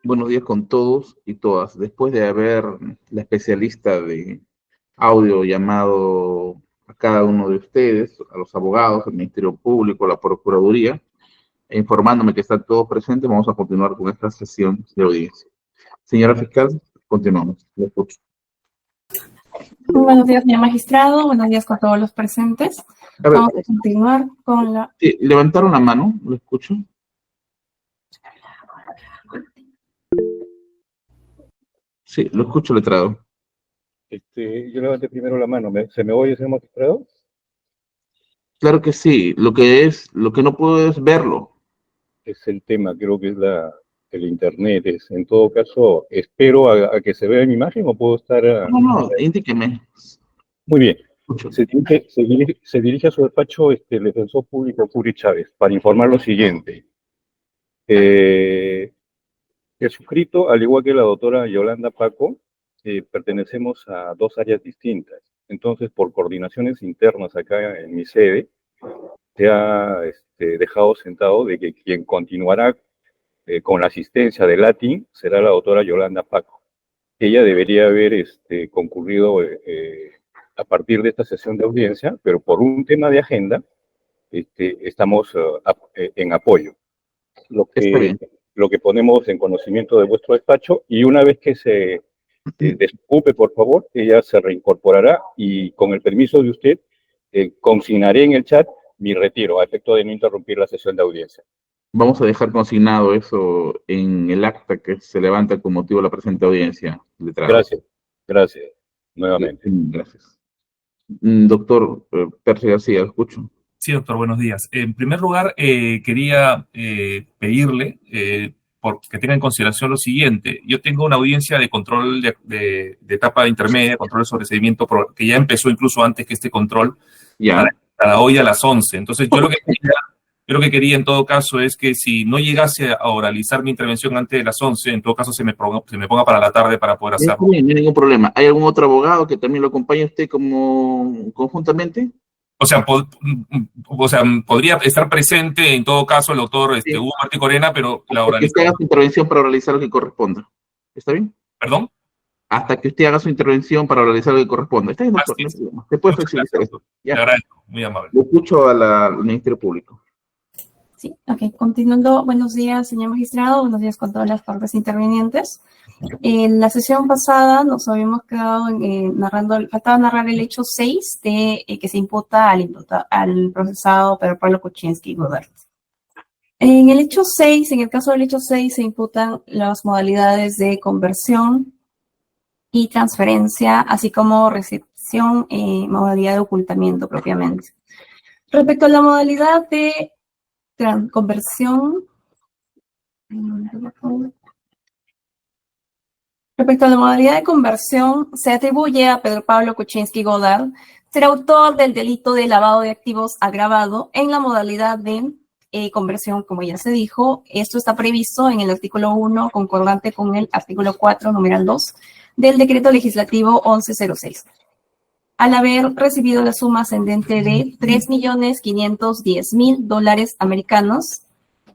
Buenos días con todos y todas. Después de haber la especialista de audio llamado a cada uno de ustedes, a los abogados, al Ministerio Público, a la Procuraduría, e informándome que están todos presentes, vamos a continuar con esta sesión de audiencia. Señora fiscal, continuamos. Le escucho. Buenos días, señor magistrado. Buenos días con todos los presentes. A ver, Vamos a continuar con la... sí, levantaron la mano, lo escucho. Sí, lo escucho, letrado. Yo levanté primero la mano. ¿Se me oye, señor magistrado? Claro que sí. Lo que no puedo es verlo. Es el tema, creo que es el internet. En todo caso, espero a que se vea mi imagen o puedo estar... No, indíqueme. Muy bien. Escucho. Se dirige a su despacho el defensor público Curi Chávez para informar lo siguiente. He suscrito, al igual que la doctora Yolanda Paco, pertenecemos a dos áreas distintas. Entonces, por coordinaciones internas acá en mi sede, se ha dejado sentado de que quien continuará con la asistencia de Latin será la doctora Yolanda Paco. Ella debería haber concurrido a partir de esta sesión de audiencia, pero por un tema de agenda estamos en apoyo. Lo que ponemos en conocimiento de vuestro despacho, y una vez que se desocupe, por favor, ella se reincorporará y con el permiso de usted consignaré en el chat mi retiro a efecto de no interrumpir la sesión de audiencia. Vamos a dejar consignado eso en el acta que se levanta con motivo de la presente audiencia. Letrado. Gracias, nuevamente. Gracias. Doctor Percy García, escucho. Sí, doctor, buenos días. En primer lugar, quería pedirle que tenga en consideración lo siguiente. Yo tengo una audiencia de control de etapa intermedia, control de sobreseimiento, que ya empezó incluso antes que este control, para hoy a las 11. Entonces, yo lo que quería en todo caso es que si no llegase a oralizar mi intervención antes de las 11, en todo caso se me ponga para la tarde para poder hacerlo. No hay ningún problema. ¿Hay algún otro abogado que también lo acompañe a usted como conjuntamente? O sea, podría estar presente en todo caso el doctor Hugo Martí Corena, pero la oralización. Que usted haga su intervención para oralizar lo que corresponda. ¿Está bien? ¿Perdón? Hasta que usted haga su intervención para oralizar lo que corresponda. ¿Está bien, doctor? No hay problema. Se puede flexibilizar esto. Le agradezco, muy amable. Lo escucho al Ministerio Público. Sí, ok. Continuando, buenos días, señor magistrado. Buenos días con todas las partes intervinientes. En la sesión pasada nos habíamos quedado faltaba narrar el hecho 6 que se imputa al procesado Pedro Pablo Kuczynski Godard. En el hecho 6, en el caso del hecho 6, se imputan las modalidades de conversión y transferencia, así como recepción y modalidad de ocultamiento propiamente. Respecto a la modalidad de conversión, se atribuye a Pedro Pablo Kuczynski Godard ser autor del delito de lavado de activos agravado en la modalidad de conversión, como ya se dijo. Esto está previsto en el artículo 1, concordante con el artículo 4, numeral 2, del decreto legislativo 1106. Al haber recibido la suma ascendente de $3.510.000 americanos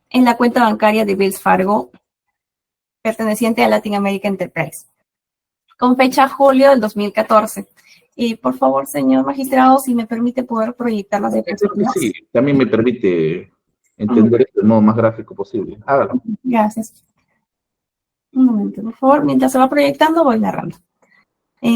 en la cuenta bancaria de Wells Fargo, perteneciente a Latin American Enterprise, con fecha julio del 2014. Y por favor, señor magistrado, si me permite poder proyectar las diapositivas. Sí, también me permite entender esto del modo más gráfico posible. Hágalo. Gracias. Un momento, por favor. Mientras se va proyectando, voy narrando.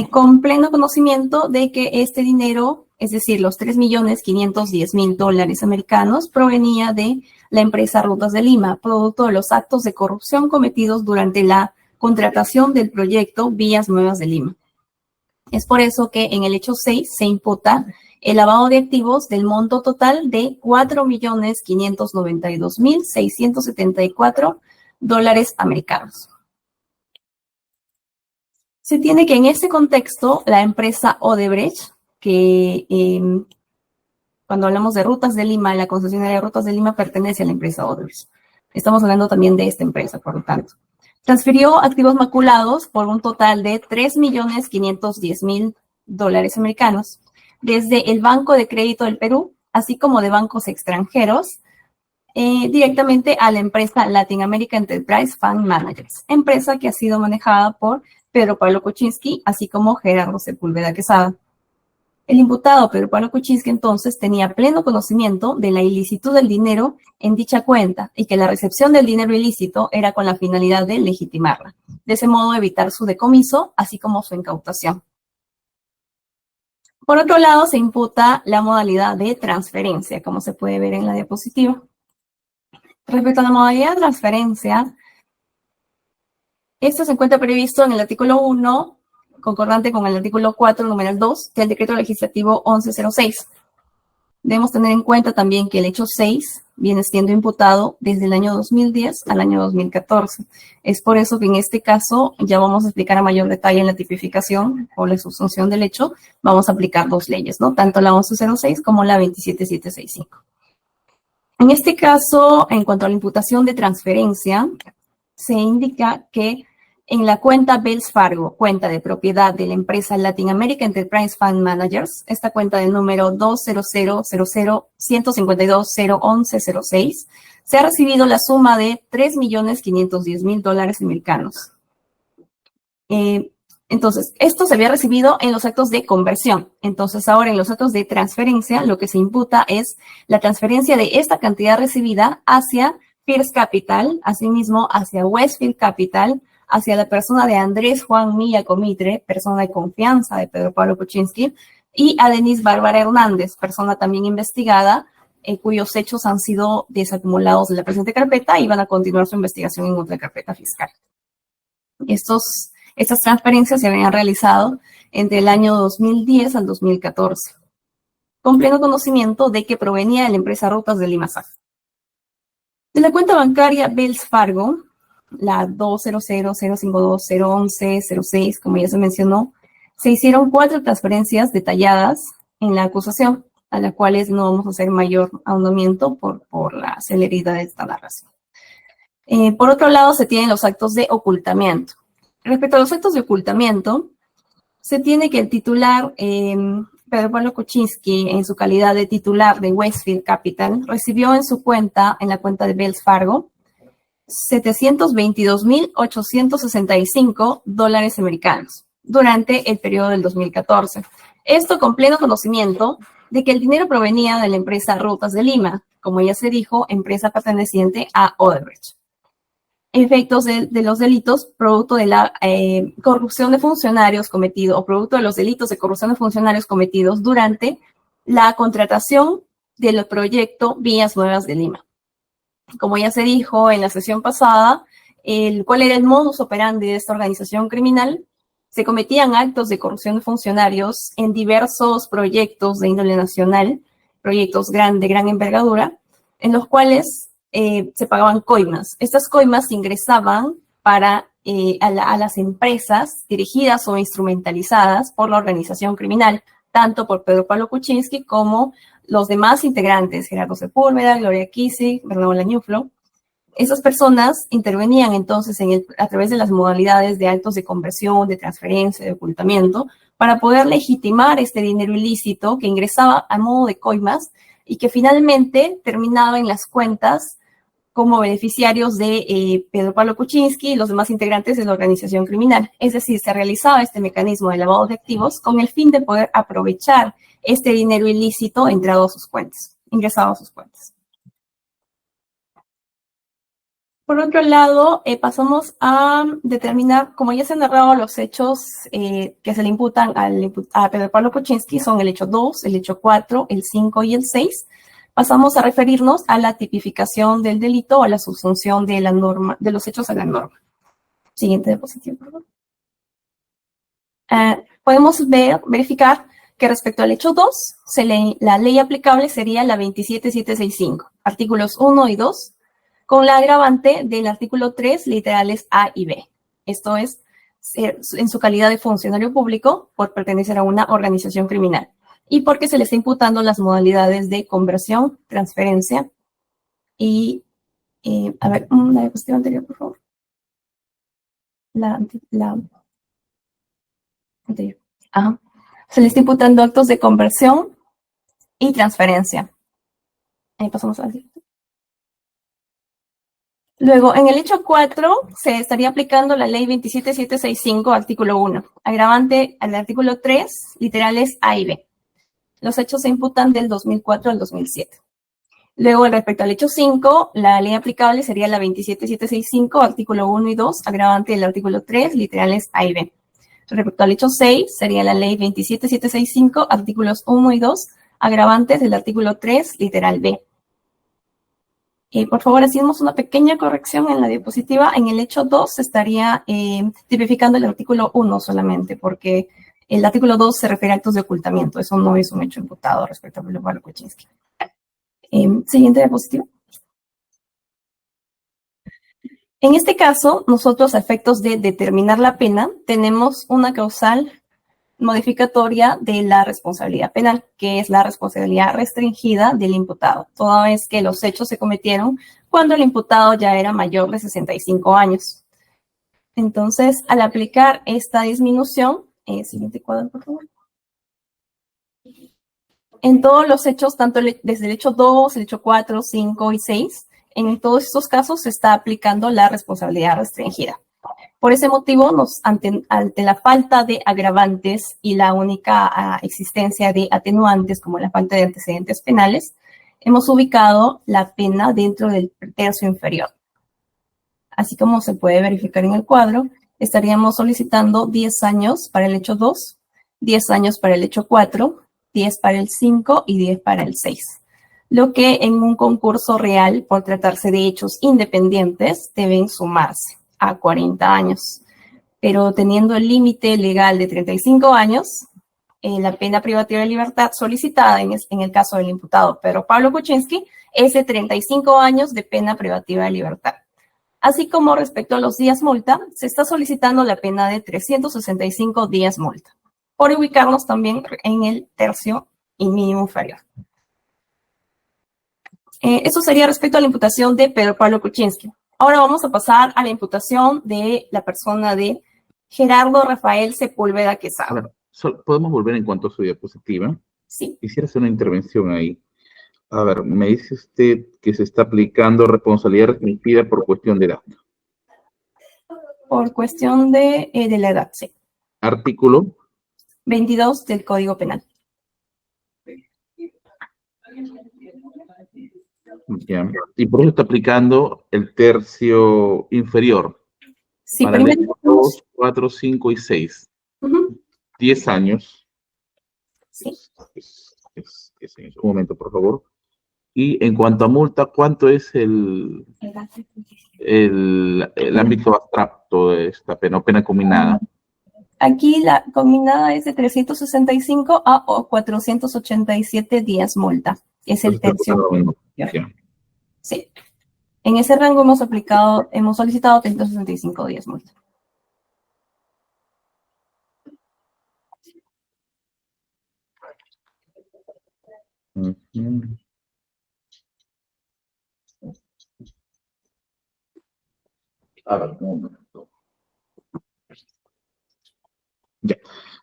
Con pleno conocimiento de que este dinero, es decir, los $3.510.000 americanos, provenía de la empresa Rutas de Lima, producto de los actos de corrupción cometidos durante la contratación del proyecto Vías Nuevas de Lima. Es por eso que en el hecho 6 se imputa el lavado de activos del monto total de $4.592.674 americanos. Se tiene que en ese contexto la empresa Odebrecht, que cuando hablamos de Rutas de Lima, la concesionaria de Rutas de Lima pertenece a la empresa Odebrecht. Estamos hablando también de esta empresa, por lo tanto. Transfirió activos maculados por un total de $3.510.000 americanos desde el Banco de Crédito del Perú, así como de bancos extranjeros, directamente a la empresa Latin America Enterprise Fund Managers, empresa que ha sido manejada por Pedro Pablo Kuczynski, así como Gerardo Sepúlveda Quesada. El imputado Pedro Pablo Kuczynski entonces tenía pleno conocimiento de la ilicitud del dinero en dicha cuenta y que la recepción del dinero ilícito era con la finalidad de legitimarla, de ese modo evitar su decomiso, así como su incautación. Por otro lado, se imputa la modalidad de transferencia, como se puede ver en la diapositiva. Respecto a la modalidad de transferencia, esto se encuentra previsto en el artículo 1, concordante con el artículo 4, numeral 2, del decreto legislativo 1106. Debemos tener en cuenta también que el hecho 6 viene siendo imputado desde el año 2010 al año 2014. Es por eso que en este caso ya vamos a explicar a mayor detalle en la tipificación o la subsunción del hecho. Vamos a aplicar dos leyes, ¿no? Tanto la 1106 como la 27765. En este caso, en cuanto a la imputación de transferencia, se indica que en la cuenta Wells Fargo, cuenta de propiedad de la empresa Latin America Enterprise Fund Managers, esta cuenta de número 2000015201106, se ha recibido la suma de $3.510.000 americanos. Entonces, esto se había recibido en los actos de conversión. Entonces, ahora en los actos de transferencia, lo que se imputa es la transferencia de esta cantidad recibida hacia First Capital, asimismo hacia Westfield Capital, hacia la persona de Andrés Juan Milla Comitre, persona de confianza de Pedro Pablo Kuczynski, y a Denise Bárbara Hernández, persona también investigada, cuyos hechos han sido desacumulados de la presente carpeta y van a continuar su investigación en otra carpeta fiscal. Estas transferencias se habían realizado entre el año 2010 al 2014, con pleno conocimiento de que provenía de la empresa Rutas de Limasac. De la cuenta bancaria Wells Fargo, la 20005201106, como ya se mencionó, se hicieron 4 transferencias detalladas en la acusación, a las cuales no vamos a hacer mayor ahondamiento por la celeridad de esta narración. Por otro lado, se tienen los actos de ocultamiento. Respecto a los actos de ocultamiento, se tiene que el titular, Pedro Pablo Kuczynski, en su calidad de titular de Westfield Capital, recibió en su cuenta, en la cuenta de Wells Fargo, $722.865 americanos durante el periodo del 2014. Esto con pleno conocimiento de que el dinero provenía de la empresa Rutas de Lima, como ya se dijo, empresa perteneciente a Odebrecht. Efectos de los delitos producto de la corrupción de funcionarios cometidos o producto de los delitos de corrupción de funcionarios cometidos durante la contratación del proyecto Vías Nuevas de Lima. Como ya se dijo en la sesión pasada, ¿cuál era el modus operandi de esta organización criminal? Se cometían actos de corrupción de funcionarios en diversos proyectos de índole nacional, proyectos de gran envergadura, en los cuales se pagaban coimas. Estas coimas ingresaban a las empresas dirigidas o instrumentalizadas por la organización criminal, tanto por Pedro Pablo Kuczynski como los demás integrantes, Gerardo Sepúlveda, Gloria Kisig, Bernardo Lañuflo. Esas personas intervenían entonces a través de las modalidades de actos de conversión, de transferencia, de ocultamiento, para poder legitimar este dinero ilícito que ingresaba a modo de coimas y que finalmente terminaba en las cuentas como beneficiarios de Pedro Pablo Kuczynski y los demás integrantes de la organización criminal. Es decir, se realizaba este mecanismo de lavado de activos con el fin de poder aprovechar este dinero ilícito ingresado a sus cuentas. Por otro lado, pasamos a determinar, como ya se han narrado los hechos que se le imputan a Pedro Pablo Kuczynski, son el hecho 2, el hecho 4, el 5 y el 6. Pasamos a referirnos a la tipificación del delito o a la subsunción de la norma, de los hechos a la norma. Siguiente diapositiva, por favor. Podemos verificar que respecto al hecho 2, la ley aplicable sería la 27765, artículos 1 y 2, con la agravante del artículo 3, literales A y B. Esto es, en su calidad de funcionario público por pertenecer a una organización criminal y porque se le está imputando las modalidades de conversión, transferencia y, a ver, una diapositiva anterior, por favor. La anterior. Ajá. Se le está imputando actos de conversión y transferencia. Ahí pasamos a la siguiente. Luego, en el hecho 4, se estaría aplicando la ley 27765, artículo 1. Agravante al artículo 3, literales A y B. Los hechos se imputan del 2004 al 2007. Luego, respecto al hecho 5, la ley aplicable sería la 27765, artículo 1 y 2, agravante del artículo 3, literales A y B. Respecto al hecho 6, sería la ley 27765, artículos 1 y 2, agravantes del artículo 3, literal B. Por favor, hacemos una pequeña corrección en la diapositiva. En el hecho 2 se estaría tipificando el artículo 1 solamente, porque el artículo 2 se refiere a actos de ocultamiento. Eso no es un hecho imputado respecto a Pablo Kuczynski. Siguiente diapositiva. En este caso, nosotros, a efectos de determinar la pena, tenemos una causal modificatoria de la responsabilidad penal, que es la responsabilidad restringida del imputado, toda vez que los hechos se cometieron cuando el imputado ya era mayor de 65 años. Entonces, al aplicar esta disminución, siguiente cuadro, por favor. En todos los hechos, tanto desde el hecho 2, el hecho 4, 5 y 6, en todos estos casos se está aplicando la responsabilidad restringida. Por ese motivo, ante la falta de agravantes y la única existencia de atenuantes, como la falta de antecedentes penales, hemos ubicado la pena dentro del tercio inferior. Así como se puede verificar en el cuadro, estaríamos solicitando 10 años para el hecho 2, 10 años para el hecho 4, 10 para el 5 y 10 para el 6. Lo que en un concurso real, por tratarse de hechos independientes, deben sumarse a 40 años. Pero teniendo el límite legal de 35 años, la pena privativa de libertad solicitada en el caso del imputado Pedro Pablo Kuczynski es de 35 años de pena privativa de libertad. Así como respecto a los días multa, se está solicitando la pena de 365 días multa, por ubicarnos también en el tercio y mínimo inferior. Eso sería respecto a la imputación de Pedro Pablo Kuczynski. Ahora vamos a pasar a la imputación de la persona de Gerardo Rafael Sepúlveda Quesada. A ver, ¿podemos volver en cuanto a su diapositiva? Sí. Quisiera hacer una intervención ahí. A ver, me dice usted que se está aplicando responsabilidad restringida por cuestión de edad. Por cuestión de la edad, sí. Artículo 22 del Código Penal. Ya. Y por eso está aplicando el tercio inferior. Sí, para primero. 2, 4, 5 y 6. 10 años. Sí. Un momento, por favor. Y en cuanto a multa, ¿cuánto es el ámbito abstracto de esta pena o pena combinada? Aquí la combinada es de 365 a 487 días multa. Es el tercio. Sí. En ese rango hemos solicitado 365 días multa. A ver, un momento. Ya.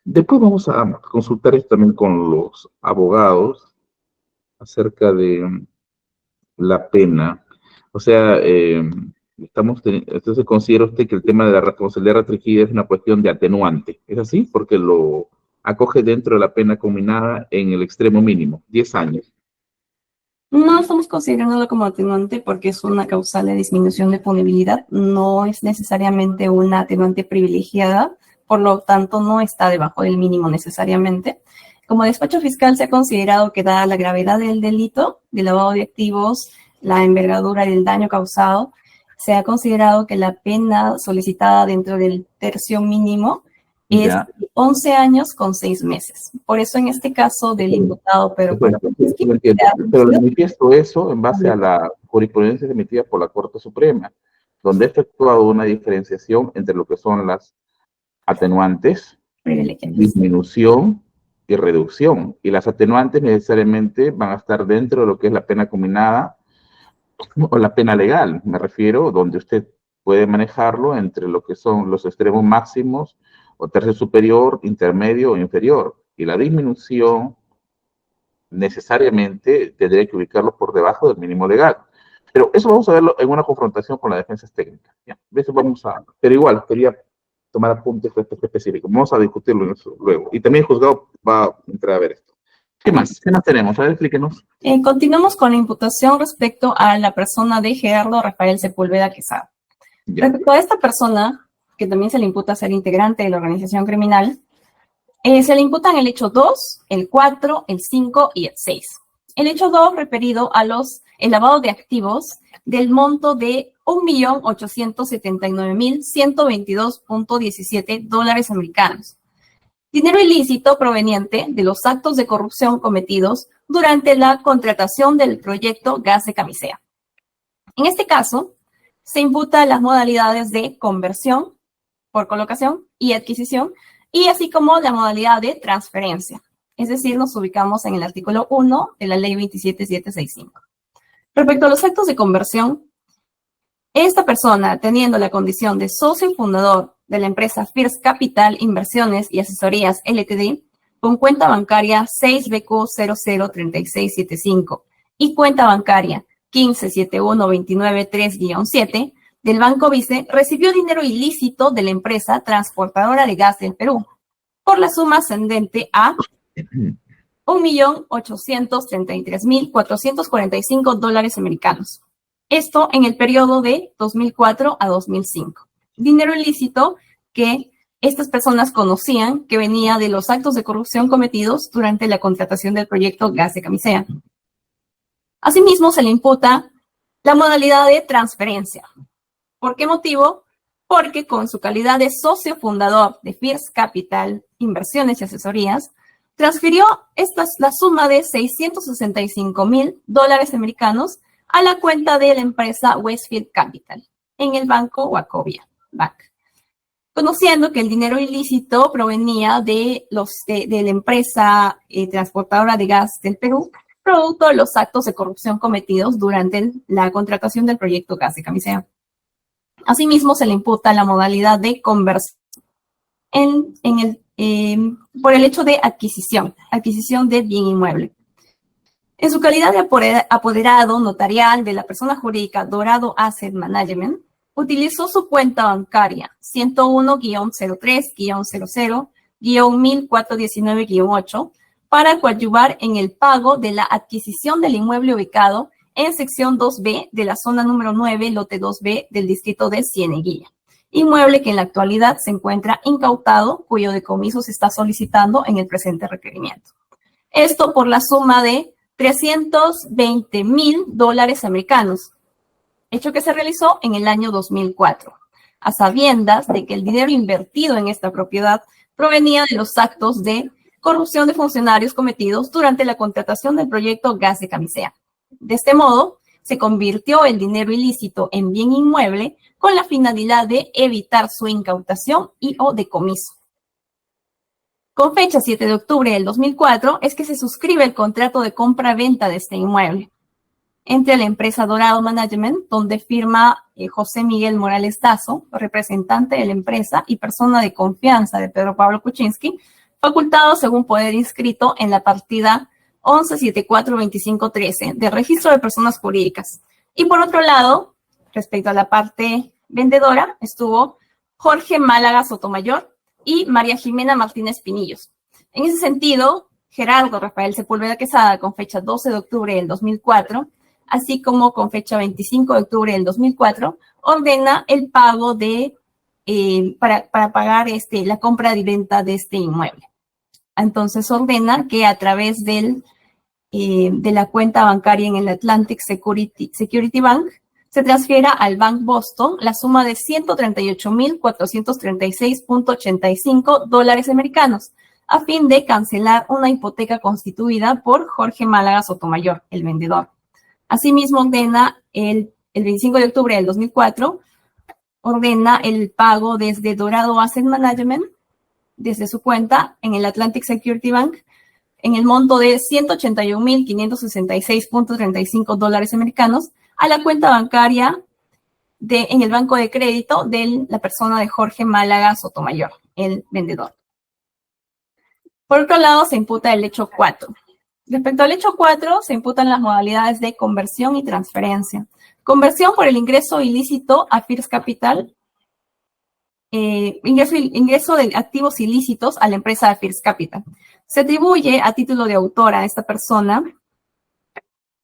Después vamos a consultar esto también con los abogados acerca de la pena. O sea, entonces considera usted que el tema de la responsabilidad restringida es una cuestión de atenuante. ¿Es así? Porque lo acoge dentro de la pena combinada en el extremo mínimo, 10 años. No estamos considerándolo como atenuante porque es una causal de disminución de punibilidad. No es necesariamente una atenuante privilegiada, por lo tanto no está debajo del mínimo necesariamente. Como despacho fiscal se ha considerado que dada la gravedad del delito de lavado de activos, la envergadura del daño causado, se ha considerado que la pena solicitada dentro del tercio mínimo es 11 años con 6 meses. Por eso en este caso del imputado Pedro Pablo Kuczynski, pero le manifiesto eso en base a la jurisprudencia emitida por la Corte Suprema, donde ha efectuado una diferenciación entre lo que son las atenuantes, disminución y reducción. Y las atenuantes necesariamente van a estar dentro de lo que es la pena combinada o la pena legal, me refiero, donde usted puede manejarlo entre lo que son los extremos máximos o tercio superior, intermedio o inferior. Y la disminución necesariamente tendría que ubicarlo por debajo del mínimo legal. Pero eso vamos a verlo en una confrontación con las defensas técnicas. ¿Ya? Eso vamos a, pero igual, quería tomar apuntes específicos. Vamos a discutirlo en eso luego. Y también el juzgado va a entrar a ver esto. ¿Qué más? ¿Qué más tenemos? A ver, explíquenos. Continuamos con la imputación respecto a la persona de Gerardo Rafael Sepúlveda Quesada. Ya. Respecto a esta persona, que también se le imputa ser integrante de la organización criminal, se le imputan el hecho 2, el 4, el 5 y el 6. El hecho 2 referido a el lavado de activos del monto de $1.879.122.17 americanos. Dinero ilícito proveniente de los actos de corrupción cometidos durante la contratación del proyecto Gas de Camisea. En este caso, se imputan las modalidades de conversión por colocación y adquisición, y así como la modalidad de transferencia. Es decir, nos ubicamos en el artículo 1 de la ley 27765. Respecto a los actos de conversión, esta persona, teniendo la condición de socio fundador de la empresa First Capital Inversiones y Asesorías Ltd, con cuenta bancaria 6BQ003675 y cuenta bancaria 1571293-7 del Banco Vice, recibió dinero ilícito de la empresa transportadora de gas del Perú por la suma ascendente a $1.833.445 americanos. Esto en el periodo de 2004 a 2005. Dinero ilícito que estas personas conocían que venía de los actos de corrupción cometidos durante la contratación del proyecto Gas de Camisea. Asimismo, se le imputa la modalidad de transferencia. ¿Por qué motivo? Porque con su calidad de socio fundador de First Capital Inversiones y Asesorías, transfirió la suma de $665.000 americanos a la cuenta de la empresa Westfield Capital en el banco Wachovia Bank, conociendo que el dinero ilícito provenía de la empresa transportadora de gas del Perú, producto de los actos de corrupción cometidos durante la contratación del proyecto Gas de Camisea. Asimismo, se le imputa la modalidad de conversión por el hecho de adquisición de bien inmueble. En su calidad de apoderado notarial de la persona jurídica Dorado Asset Management, utilizó su cuenta bancaria 101-03-00-1419-8 para coadyuvar en el pago de la adquisición del inmueble ubicado en sección 2B de la zona número 9, lote 2B del distrito de Cieneguilla. Inmueble que en la actualidad se encuentra incautado, cuyo decomiso se está solicitando en el presente requerimiento. Esto por la suma de $320.000 americanos, hecho que se realizó en el año 2004, a sabiendas de que el dinero invertido en esta propiedad provenía de los actos de corrupción de funcionarios cometidos durante la contratación del proyecto Gas de Camisea. De este modo, se convirtió el dinero ilícito en bien inmueble con la finalidad de evitar su incautación y o decomiso. Con fecha 7 de octubre del 2004 es que se suscribe el contrato de compra-venta de este inmueble entre la empresa Dorado Management, donde firma José Miguel Morales Dazo, representante de la empresa y persona de confianza de Pedro Pablo Kuczynski, facultado según poder inscrito en la partida 11742513 del registro de personas jurídicas. Y por otro lado, respecto a la parte vendedora, estuvo Jorge Málaga Sotomayor y María Jimena Martínez Pinillos. En ese sentido, Gerardo Rafael Sepúlveda Quesada, con fecha 12 de octubre del 2004, así como con fecha 25 de octubre del 2004, ordena el pago para pagar la compra y venta de este inmueble. Entonces ordena que a través de la cuenta bancaria en el Atlantic Security Bank se transfiera al Bank Boston la suma de $138.436.85 americanos a fin de cancelar una hipoteca constituida por Jorge Málaga Sotomayor, el vendedor. Asimismo, ordena el 25 de octubre del 2004, ordena el pago desde Dorado Asset Management, desde su cuenta en el Atlantic Security Bank, en el monto de $181.566.35 americanos a la cuenta bancaria en el banco de crédito de la persona de Jorge Málaga Sotomayor, el vendedor. Por otro lado, se imputa el hecho 4. Respecto al hecho 4, se imputan las modalidades de conversión y transferencia. Conversión por el ingreso ilícito a First Capital. Ingreso de activos ilícitos a la empresa de First Capital. Se atribuye a título de autora a esta persona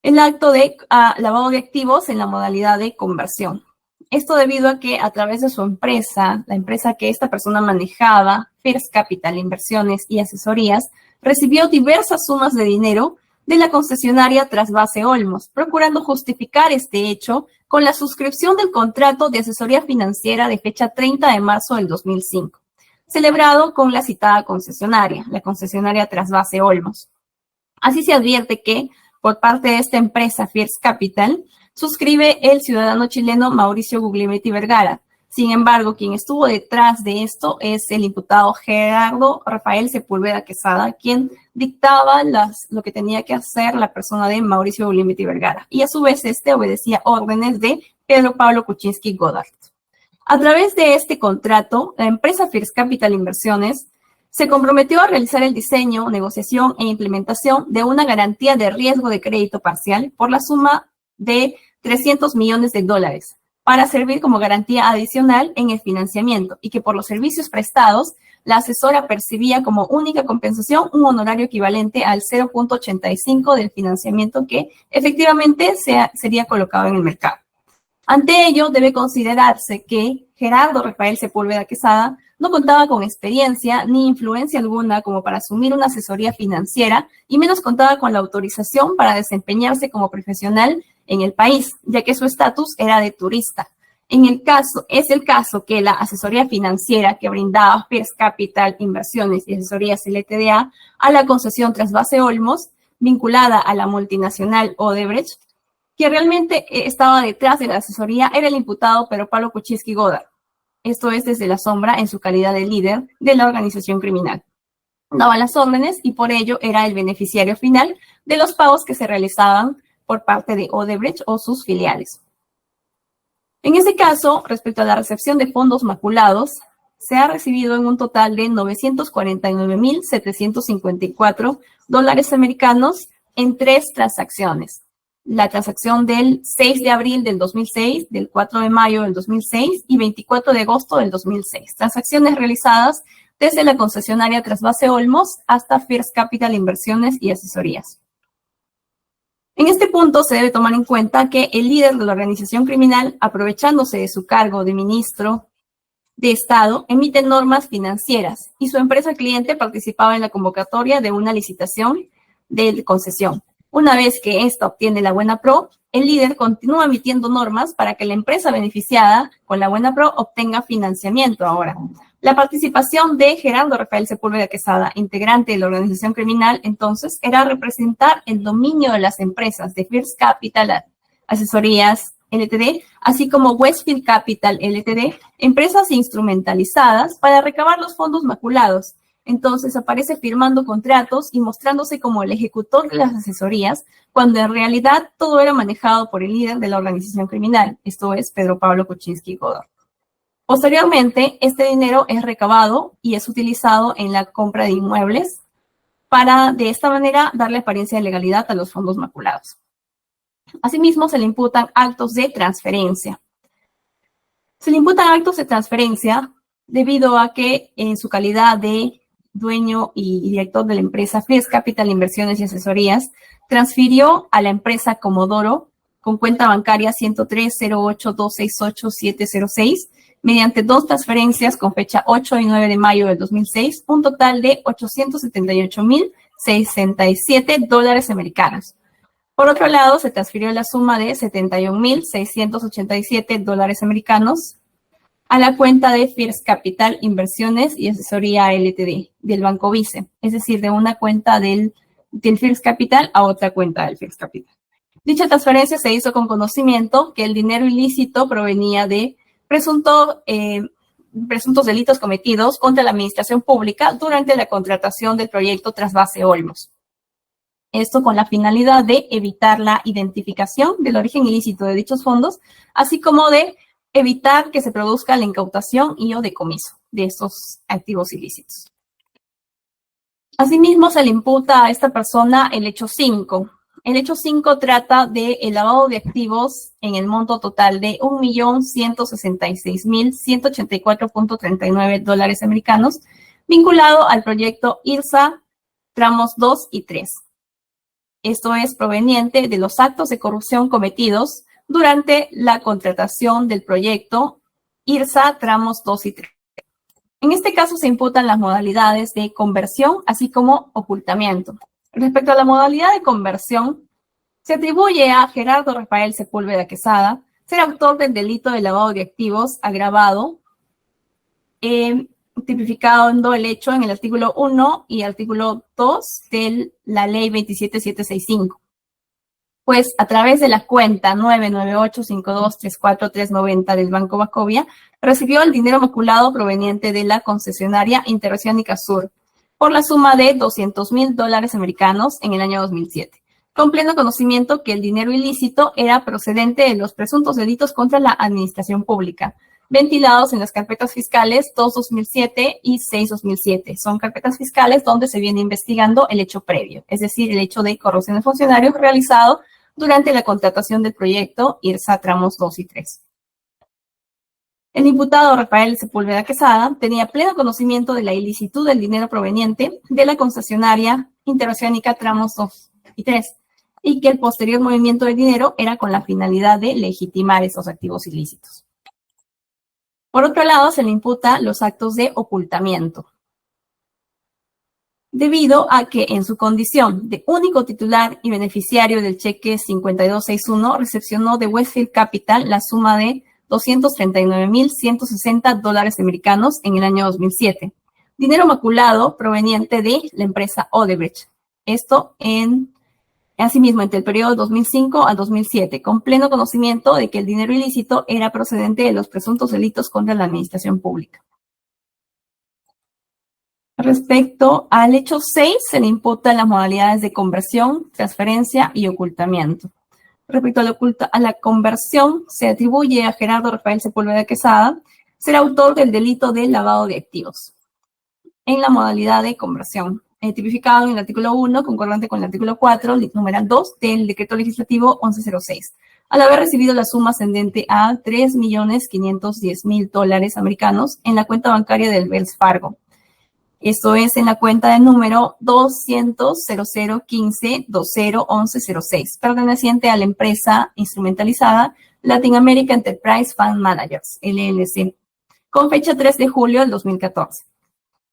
el acto de lavado de activos en la modalidad de conversión. Esto debido a que a través de su empresa, la empresa que esta persona manejaba, First Capital Inversiones y Asesorías, recibió diversas sumas de dinero de la concesionaria Trasvase Olmos, procurando justificar este hecho con la suscripción del contrato de asesoría financiera de fecha 30 de marzo del 2005, celebrado con la citada concesionaria, la concesionaria Trasvase Olmos. Así se advierte que, por parte de esta empresa, First Capital, suscribe el ciudadano chileno Mauricio Guglielmetti Vergara. Sin embargo, quien estuvo detrás de esto es el imputado Gerardo Rafael Sepúlveda Quesada, quien dictaba lo que tenía que hacer la persona de Mauricio Guglielmetti Vergara. Y a su vez, este obedecía órdenes de Pedro Pablo Kuczynski Goddard. A través de este contrato, la empresa First Capital Inversiones se comprometió a realizar el diseño, negociación e implementación de una garantía de riesgo de crédito parcial por la suma de $300 millones para servir como garantía adicional en el financiamiento y que por los servicios prestados, la asesora percibía como única compensación un honorario equivalente al 0.85 del financiamiento que efectivamente sería colocado en el mercado. Ante ello, debe considerarse que Gerardo Rafael Sepúlveda Quesada no contaba con experiencia ni influencia alguna como para asumir una asesoría financiera y menos contaba con la autorización para desempeñarse como profesional en el país, ya que su estatus era de turista. Es el caso que la asesoría financiera que brindaba First Capital Inversiones y Asesorías LTDA a la concesión Trasvase Olmos, vinculada a la multinacional Odebrecht, que realmente estaba detrás de la asesoría, era el imputado Pedro Pablo Kuczynski Goddard. Esto es desde la sombra en su calidad de líder de la organización criminal. Daba las órdenes y por ello era el beneficiario final de los pagos que se realizaban por parte de Odebrecht o sus filiales. En ese caso, respecto a la recepción de fondos maculados, se ha recibido en un total de $949,754 americanos en 3 transacciones. La transacción del 6 de abril del 2006, del 4 de mayo del 2006 y 24 de agosto del 2006. Transacciones realizadas desde la concesionaria Trasvase Olmos hasta First Capital Inversiones y Asesorías. En este punto se debe tomar en cuenta que el líder de la organización criminal, aprovechándose de su cargo de ministro de Estado, emite normas financieras y su empresa cliente participaba en la convocatoria de una licitación de concesión. Una vez que ésta obtiene la buena pro, el líder continúa emitiendo normas para que la empresa beneficiada con la buena pro obtenga financiamiento ahora. La participación de Gerardo Rafael Sepúlveda Quesada, integrante de la organización criminal, entonces, era representar el dominio de las empresas de First Capital Asesorías LTD, así como Westfield Capital LTD, empresas instrumentalizadas para recabar los fondos maculados. Entonces aparece firmando contratos y mostrándose como el ejecutor de las asesorías, cuando en realidad todo era manejado por el líder de la organización criminal, esto es Pedro Pablo Kuczynski Goddard. Posteriormente, este dinero es recabado y es utilizado en la compra de inmuebles para, de esta manera, darle apariencia de legalidad a los fondos maculados. Asimismo, se le imputan actos de transferencia. Se le imputan actos de transferencia debido a que en su calidad de dueño y director de la empresa First Capital Inversiones y Asesorías, transfirió a la empresa Comodoro con cuenta bancaria 10308268706 mediante 2 transferencias con fecha 8 y 9 de mayo del 2006, un total de $878,067 americanos. Por otro lado, se transfirió la suma de $71,687 americanos a la cuenta de First Capital Inversiones y Asesoría LTD del Banco Vice, es decir, de una cuenta del First Capital a otra cuenta del First Capital. Dicha transferencia se hizo con conocimiento que el dinero ilícito provenía de presuntos delitos cometidos contra la administración pública durante la contratación del proyecto Trasvase Olmos. Esto con la finalidad de evitar la identificación del origen ilícito de dichos fondos, así como de evitar que se produzca la incautación y o decomiso de estos activos ilícitos. Asimismo, se le imputa a esta persona el hecho 5, El hecho 5 trata de el lavado de activos en el monto total de $1.166.184.39 americanos, vinculado al proyecto IRSA tramos 2 y 3. Esto es proveniente de los actos de corrupción cometidos durante la contratación del proyecto IRSA tramos 2 y 3. En este caso se imputan las modalidades de conversión, así como ocultamiento. Respecto a la modalidad de conversión, se atribuye a Gerardo Rafael Sepúlveda Quesada ser autor del delito de lavado de activos agravado, tipificando el hecho en el artículo 1 y artículo 2 de la ley 27765. Pues a través de la cuenta 998523439 del Banco Bacovia, recibió el dinero maculado proveniente de la concesionaria Interoceánica Sur por la suma de $200,000 americanos en el año 2007, con pleno conocimiento que el dinero ilícito era procedente de los presuntos delitos contra la administración pública, ventilados en las carpetas fiscales 2-2007 y 6-2007. Son carpetas fiscales donde se viene investigando el hecho previo, es decir, el hecho de corrupción de funcionarios realizado durante la contratación del proyecto IRSA tramos 2 y 3. El imputado Rafael Sepúlveda Quesada tenía pleno conocimiento de la ilicitud del dinero proveniente de la concesionaria Interoceánica tramos 2 y 3, y que el posterior movimiento del dinero era con la finalidad de legitimar esos activos ilícitos. Por otro lado, se le imputa los actos de ocultamiento, debido a que en su condición de único titular y beneficiario del cheque 5261, recepcionó de Westfield Capital la suma de $239,160 americanos en el año 2007. Dinero maculado proveniente de la empresa Odebrecht. Esto asimismo entre el periodo 2005 al 2007, con pleno conocimiento de que el dinero ilícito era procedente de los presuntos delitos contra la administración pública. Respecto al hecho 6, se le imputan las modalidades de conversión, transferencia y ocultamiento. Respecto a la conversión, se atribuye a Gerardo Rafael Sepúlveda Quesada ser autor del delito de lavado de activos en la modalidad de conversión, tipificado en el artículo 1, concordante con el artículo 4, numeral 2 del decreto legislativo 1106, al haber recibido la suma ascendente a $3,510,000 americanos en la cuenta bancaria del Wells Fargo. Esto es en la cuenta de número 200-0015-201106, perteneciente a la empresa instrumentalizada Latin America Enterprise Fund Managers, LLC, con fecha 3 de julio del 2014.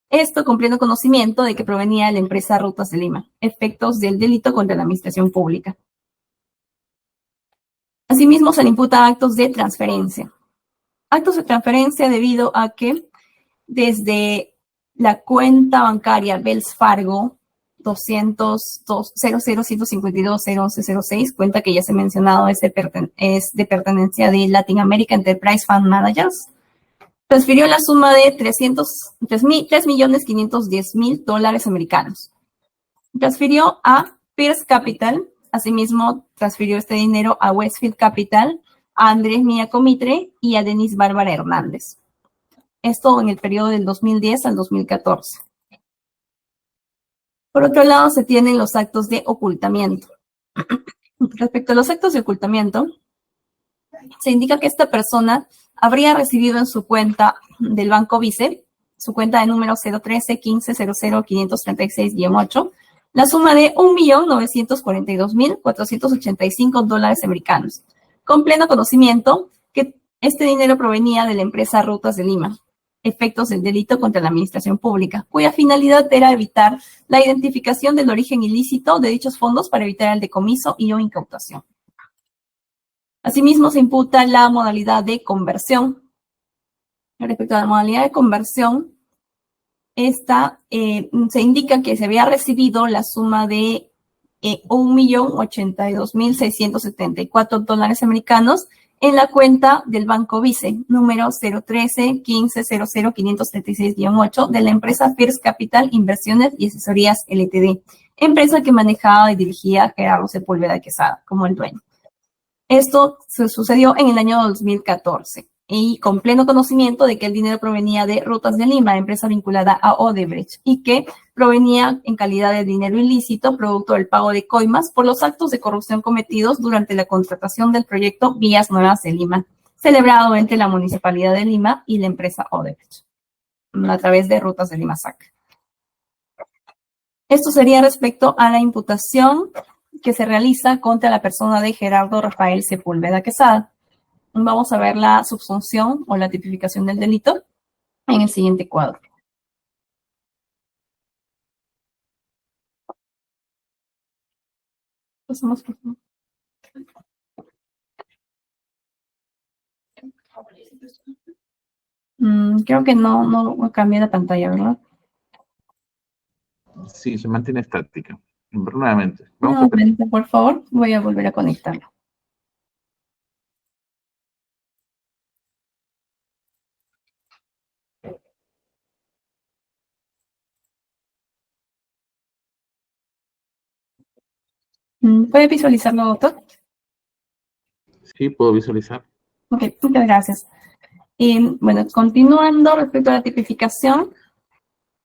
Esto con pleno conocimiento de que provenía de la empresa Rutas de Lima, efectos del delito contra la administración pública. Asimismo, se le imputa actos de transferencia. Actos de transferencia debido a que desde la cuenta bancaria Wells Fargo 200-00-152-01106, cuenta que ya se ha mencionado, es de pertenencia de Latin America Enterprise Fund Managers, transfirió la suma de $3,510,000 americanos. Transfirió a Pierce Capital, asimismo transfirió este dinero a Westfield Capital, a Andrés Mía Comitre y a Denise Bárbara Hernández. Esto en el periodo del 2010 al 2014. Por otro lado, se tienen los actos de ocultamiento. Respecto a los actos de ocultamiento, se indica que esta persona habría recibido en su cuenta del Banco Vice, su cuenta de número 013-1500-536-8, la suma de $1,942,485 americanos, con pleno conocimiento que este dinero provenía de la empresa Rutas de Lima, efectos del delito contra la administración pública, cuya finalidad era evitar la identificación del origen ilícito de dichos fondos para evitar el decomiso y o incautación. Asimismo, se imputa la modalidad de conversión. Respecto a la modalidad de conversión, se indica que se había recibido la suma de $1,082,674 americanos en la cuenta del Banco Vice, número 013-1500-536-8 de la empresa Pierce Capital Inversiones y Asesorías Ltd., empresa que manejaba y dirigía Gerardo Sepúlveda Quesada como el dueño. Esto se sucedió en el año 2014. y con pleno conocimiento de que el dinero provenía de Rutas de Lima, empresa vinculada a Odebrecht, y que provenía en calidad de dinero ilícito, producto del pago de coimas por los actos de corrupción cometidos durante la contratación del proyecto Vías Nuevas de Lima, celebrado entre la Municipalidad de Lima y la empresa Odebrecht, a través de Rutas de Lima SAC. Esto sería respecto a la imputación que se realiza contra la persona de Gerardo Rafael Sepúlveda Quesada. Vamos a ver la subsunción o la tipificación del delito en el siguiente cuadro. Pasamos, por favor. Creo que no cambié la pantalla, ¿verdad? Sí, se mantiene estática. Nuevamente. Vamos a Nuevamente, por favor, voy a volver a conectarlo. ¿Puede visualizarlo, doctor? Sí, puedo visualizar. Ok, muchas gracias. Bueno, continuando respecto a la tipificación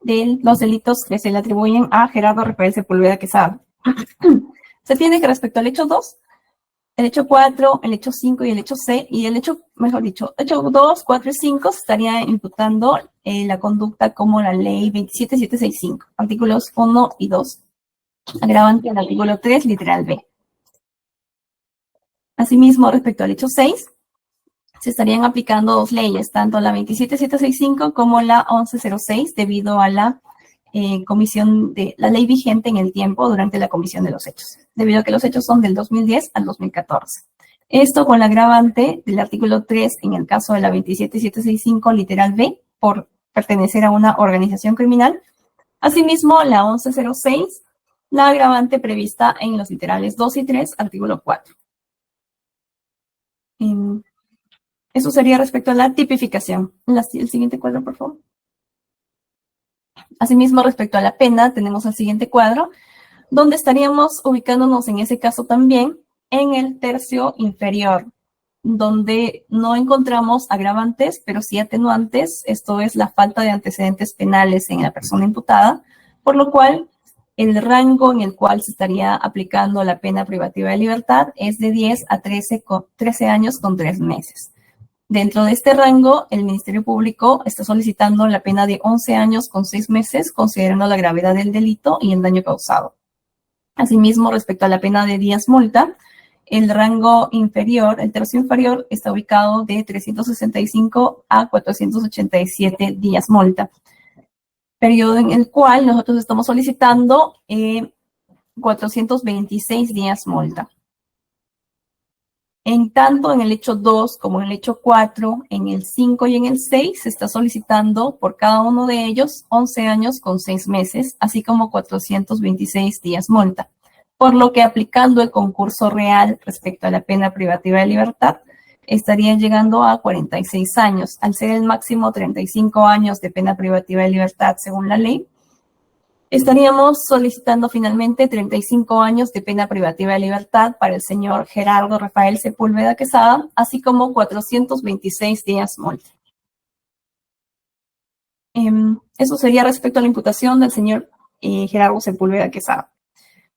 de los delitos que se le atribuyen a Gerardo Rafael Sepúlveda Quesada. Se tiene que respecto al hecho 2, el hecho 4, el hecho 5 y el hecho C, y el hecho, mejor dicho, hecho 2, 4 y 5 se estaría imputando la conducta como la ley 27765, artículos 1 y 2, agravante al artículo 3, literal B. Asimismo, respecto al hecho 6, se estarían aplicando dos leyes, tanto la 27765 como la 1106, debido a la comisión de la ley vigente en el tiempo durante la comisión de los hechos, debido a que los hechos son del 2010 al 2014. Esto con la agravante del artículo 3 en el caso de la 27765, literal B, por pertenecer a una organización criminal. Asimismo, la 1106, la agravante prevista en los literales 2 y 3, artículo 4. Eso sería respecto a la tipificación. El siguiente cuadro, por favor. Asimismo, respecto a la pena, tenemos el siguiente cuadro, donde estaríamos ubicándonos en ese caso también en el tercio inferior, donde no encontramos agravantes, pero sí atenuantes. Esto es la falta de antecedentes penales en la persona imputada, por lo cual el rango en el cual se estaría aplicando la pena privativa de libertad es de 10 a 13 años con 3 meses. Dentro de este rango, el Ministerio Público está solicitando la pena de 11 años con 6 meses, considerando la gravedad del delito y el daño causado. Asimismo, respecto a la pena de días multa, el rango inferior, el tercio inferior, está ubicado de 365 a 487 días multa, periodo en el cual nosotros estamos solicitando 426 días multa. En tanto, en el hecho 2 como en el hecho 4, en el 5 y en el 6, se está solicitando por cada uno de ellos 11 años con 6 meses, así como 426 días multa. Por lo que aplicando el concurso real respecto a la pena privativa de libertad, estarían llegando a 46 años, al ser el máximo 35 años de pena privativa de libertad según la ley. Estaríamos solicitando finalmente 35 años de pena privativa de libertad para el señor Gerardo Rafael Sepúlveda Quesada, así como 426 días multa. Eso sería respecto a la imputación del señor Gerardo Sepúlveda Quesada.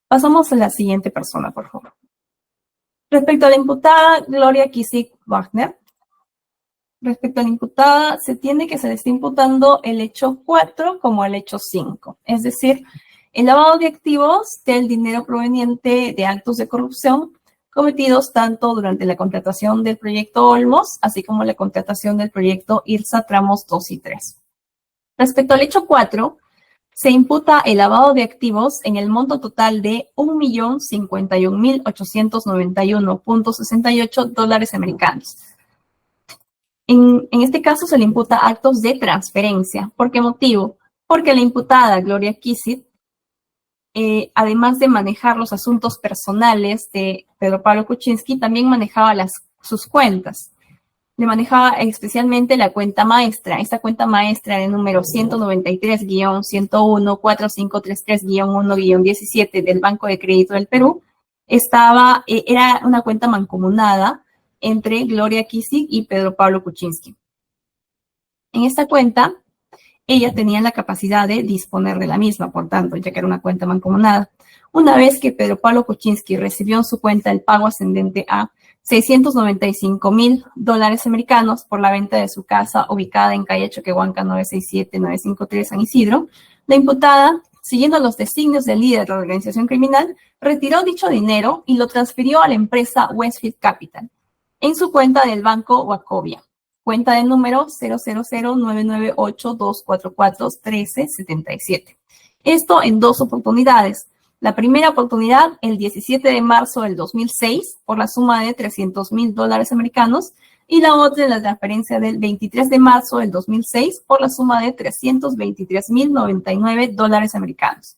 Pasamos a la siguiente persona, por favor. Respecto a la imputada Gloria Kisik Wagner, respecto a la imputada, se tiene que se le está imputando el hecho 4 como el hecho 5. Es decir, el lavado de activos del dinero proveniente de actos de corrupción cometidos tanto durante la contratación del proyecto Olmos, así como la contratación del proyecto IRSA tramos 2 y 3. Respecto al hecho 4, se imputa el lavado de activos en el monto total de $1.051.891.68 americanos. En este caso se le imputa actos de transferencia. ¿Por qué motivo? Porque la imputada Gloria Kisik, además de manejar los asuntos personales de Pedro Pablo Kuczynski, también manejaba sus cuentas. Le manejaba especialmente la cuenta maestra. Esta cuenta maestra de número 193-101-4533-1-17 del Banco de Crédito del Perú era una cuenta mancomunada entre Gloria Kisig y Pedro Pablo Kuczynski. En esta cuenta, ella tenía la capacidad de disponer de la misma, por tanto, ya que era una cuenta mancomunada. Una vez que Pedro Pablo Kuczynski recibió en su cuenta el pago ascendente a $695,000 americanos por la venta de su casa ubicada en calle Choquehuanca 967-953 San Isidro, la imputada, siguiendo los designios del líder de la organización criminal, retiró dicho dinero y lo transfirió a la empresa Westfield Capital en su cuenta del banco Wachovia, cuenta de número 000-998-244-1377. Esto en dos oportunidades. La primera oportunidad, el 17 de marzo del 2006, por la suma de $300,000 americanos, y la otra en la transferencia del 23 de marzo del 2006, por la suma de $323,099 americanos.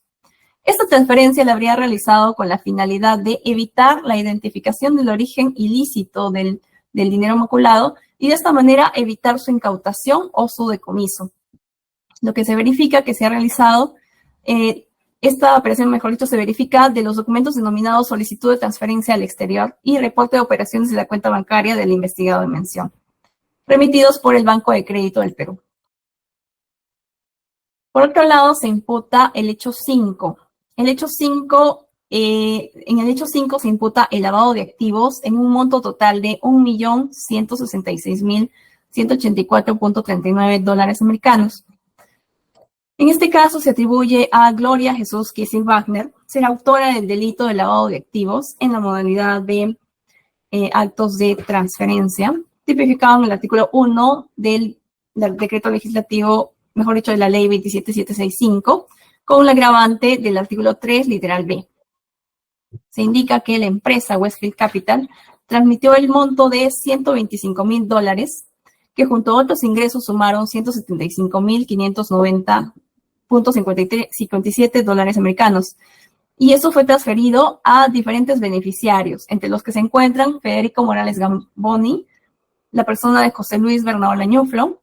Esta transferencia la habría realizado con la finalidad de evitar la identificación del origen ilícito del dinero maculado y de esta manera evitar su incautación o su decomiso. Lo que se verifica que se ha realizado, esta operación, mejor dicho, se verifica de los documentos denominados solicitud de transferencia al exterior y reporte de operaciones de la cuenta bancaria del investigado en mención, remitidos por el Banco de Crédito del Perú. Por otro lado, se imputa el hecho 5. En el hecho 5 se imputa el lavado de activos en un monto total de $1,166,184.39 americanos. En este caso, se atribuye a Gloria Jesús Kisig Wagner ser autora del delito de lavado de activos en la modalidad de actos de transferencia, tipificado en el artículo 1 del decreto legislativo, mejor dicho, de la ley 27765, con el agravante del artículo 3, literal B. Se indica que la empresa Westfield Capital transmitió el monto de $125,000, que junto a otros ingresos sumaron $175,590.57 americanos. Y eso fue transferido a diferentes beneficiarios, entre los que se encuentran Federico Morales Gamboni, la persona de José Luis Bernardo Lañuflo,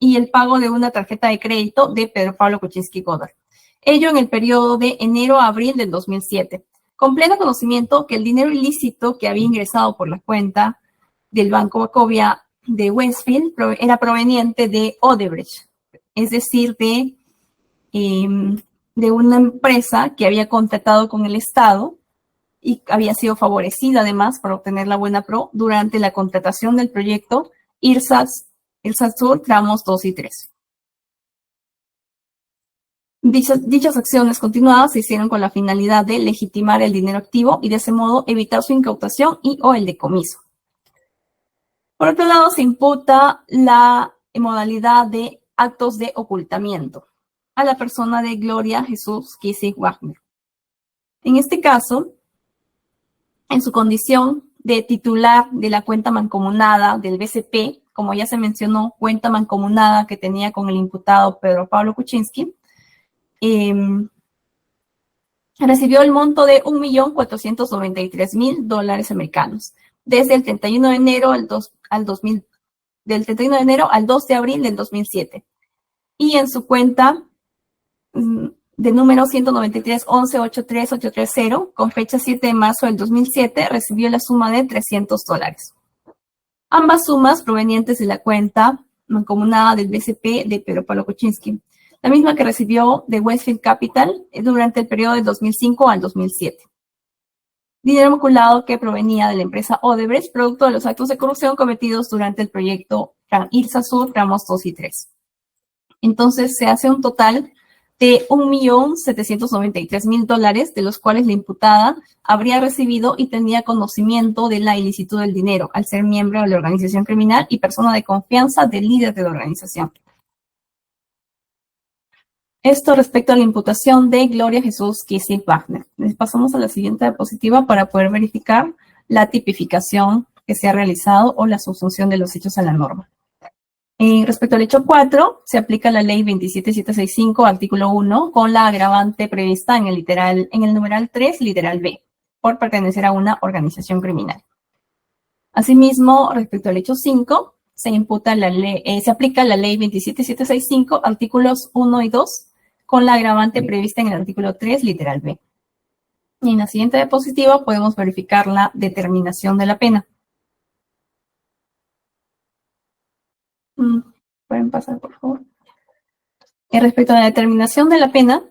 y el pago de una tarjeta de crédito de Pedro Pablo Kuczynski Godard. Ello en el periodo de enero a abril del 2007, con pleno conocimiento que el dinero ilícito que había ingresado por la cuenta del Banco Wachovia de Westfield era proveniente de Odebrecht, es decir, de una empresa que había contratado con el Estado y había sido favorecida además por obtener la buena pro durante la contratación del proyecto IRSAT Sur tramos 2 y 3. Dichas acciones continuadas se hicieron con la finalidad de legitimar el dinero activo y de ese modo evitar su incautación y o el decomiso. Por otro lado, se imputa la modalidad de actos de ocultamiento a la persona de Gloria Jesús Kisig Wagner. En este caso, en su condición de titular de la cuenta mancomunada del BCP, como ya se mencionó, cuenta mancomunada que tenía con el imputado Pedro Pablo Kuczynski, recibió el monto de $1,493,000 americanos desde el 31 de enero del 31 de enero al 2 de abril del 2007. Y en su cuenta de número 193-11-83830, con fecha 7 de marzo del 2007, recibió la suma de $300. Ambas sumas provenientes de la cuenta mancomunada del BCP de Pedro Pablo Kuczynski, la misma que recibió de Westfield Capital durante el periodo del 2005 al 2007. Dinero maculado que provenía de la empresa Odebrecht, producto de los actos de corrupción cometidos durante el proyecto IRSAT Sur tramos 2 y 3. Entonces, se hace un total de $1,793,000, de los cuales la imputada habría recibido y tenía conocimiento de la ilicitud del dinero, al ser miembro de la organización criminal y persona de confianza del líder de la organización. Esto respecto a la imputación de Gloria Jesús Kisig Wagner. Pasamos a la siguiente diapositiva para poder verificar la tipificación que se ha realizado o la subsunción de los hechos a la norma. Respecto al hecho 4, se aplica la ley 27765, artículo 1, con la agravante prevista en el numeral 3, literal B, por pertenecer a una organización criminal. Asimismo, respecto al hecho 5, se aplica la ley 27765, artículos 1 y 2, con la agravante prevista en el artículo 3, literal B. Y en la siguiente diapositiva podemos verificar la determinación de la pena. Pueden pasar, por favor. Respecto a la determinación de la pena,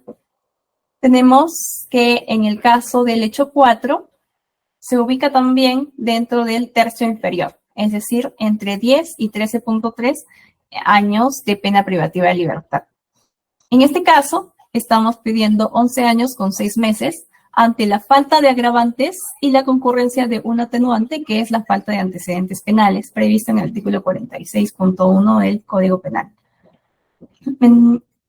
tenemos que en el caso del hecho 4, se ubica también dentro del tercio inferior, es decir, entre 10 y 13.3 años de pena privativa de libertad. En este caso, estamos pidiendo 11 años con 6 meses ante la falta de agravantes y la concurrencia de un atenuante, que es la falta de antecedentes penales, prevista en el artículo 46.1 del Código Penal.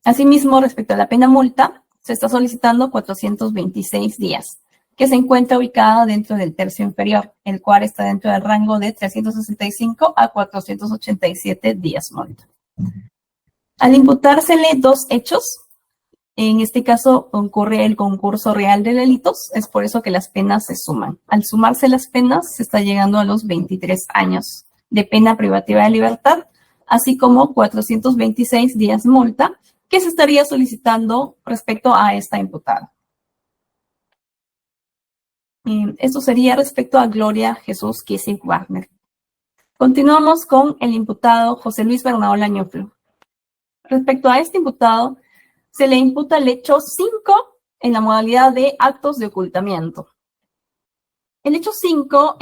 Asimismo, respecto a la pena multa, se está solicitando 426 días, que se encuentra ubicada dentro del tercio inferior, el cual está dentro del rango de 365 a 487 días multa. Al imputársele 2 hechos, en este caso concurre el concurso real de delitos, es por eso que las penas se suman. Al sumarse las penas, se está llegando a los 23 años de pena privativa de libertad, así como 426 días multa, que se estaría solicitando respecto a esta imputada. Esto sería respecto a Gloria Jesús Kissing Wagner. Continuamos con el imputado José Luis Bernao Lañoflo. Respecto a este imputado, se le imputa el hecho 5 en la modalidad de actos de ocultamiento. En el hecho 5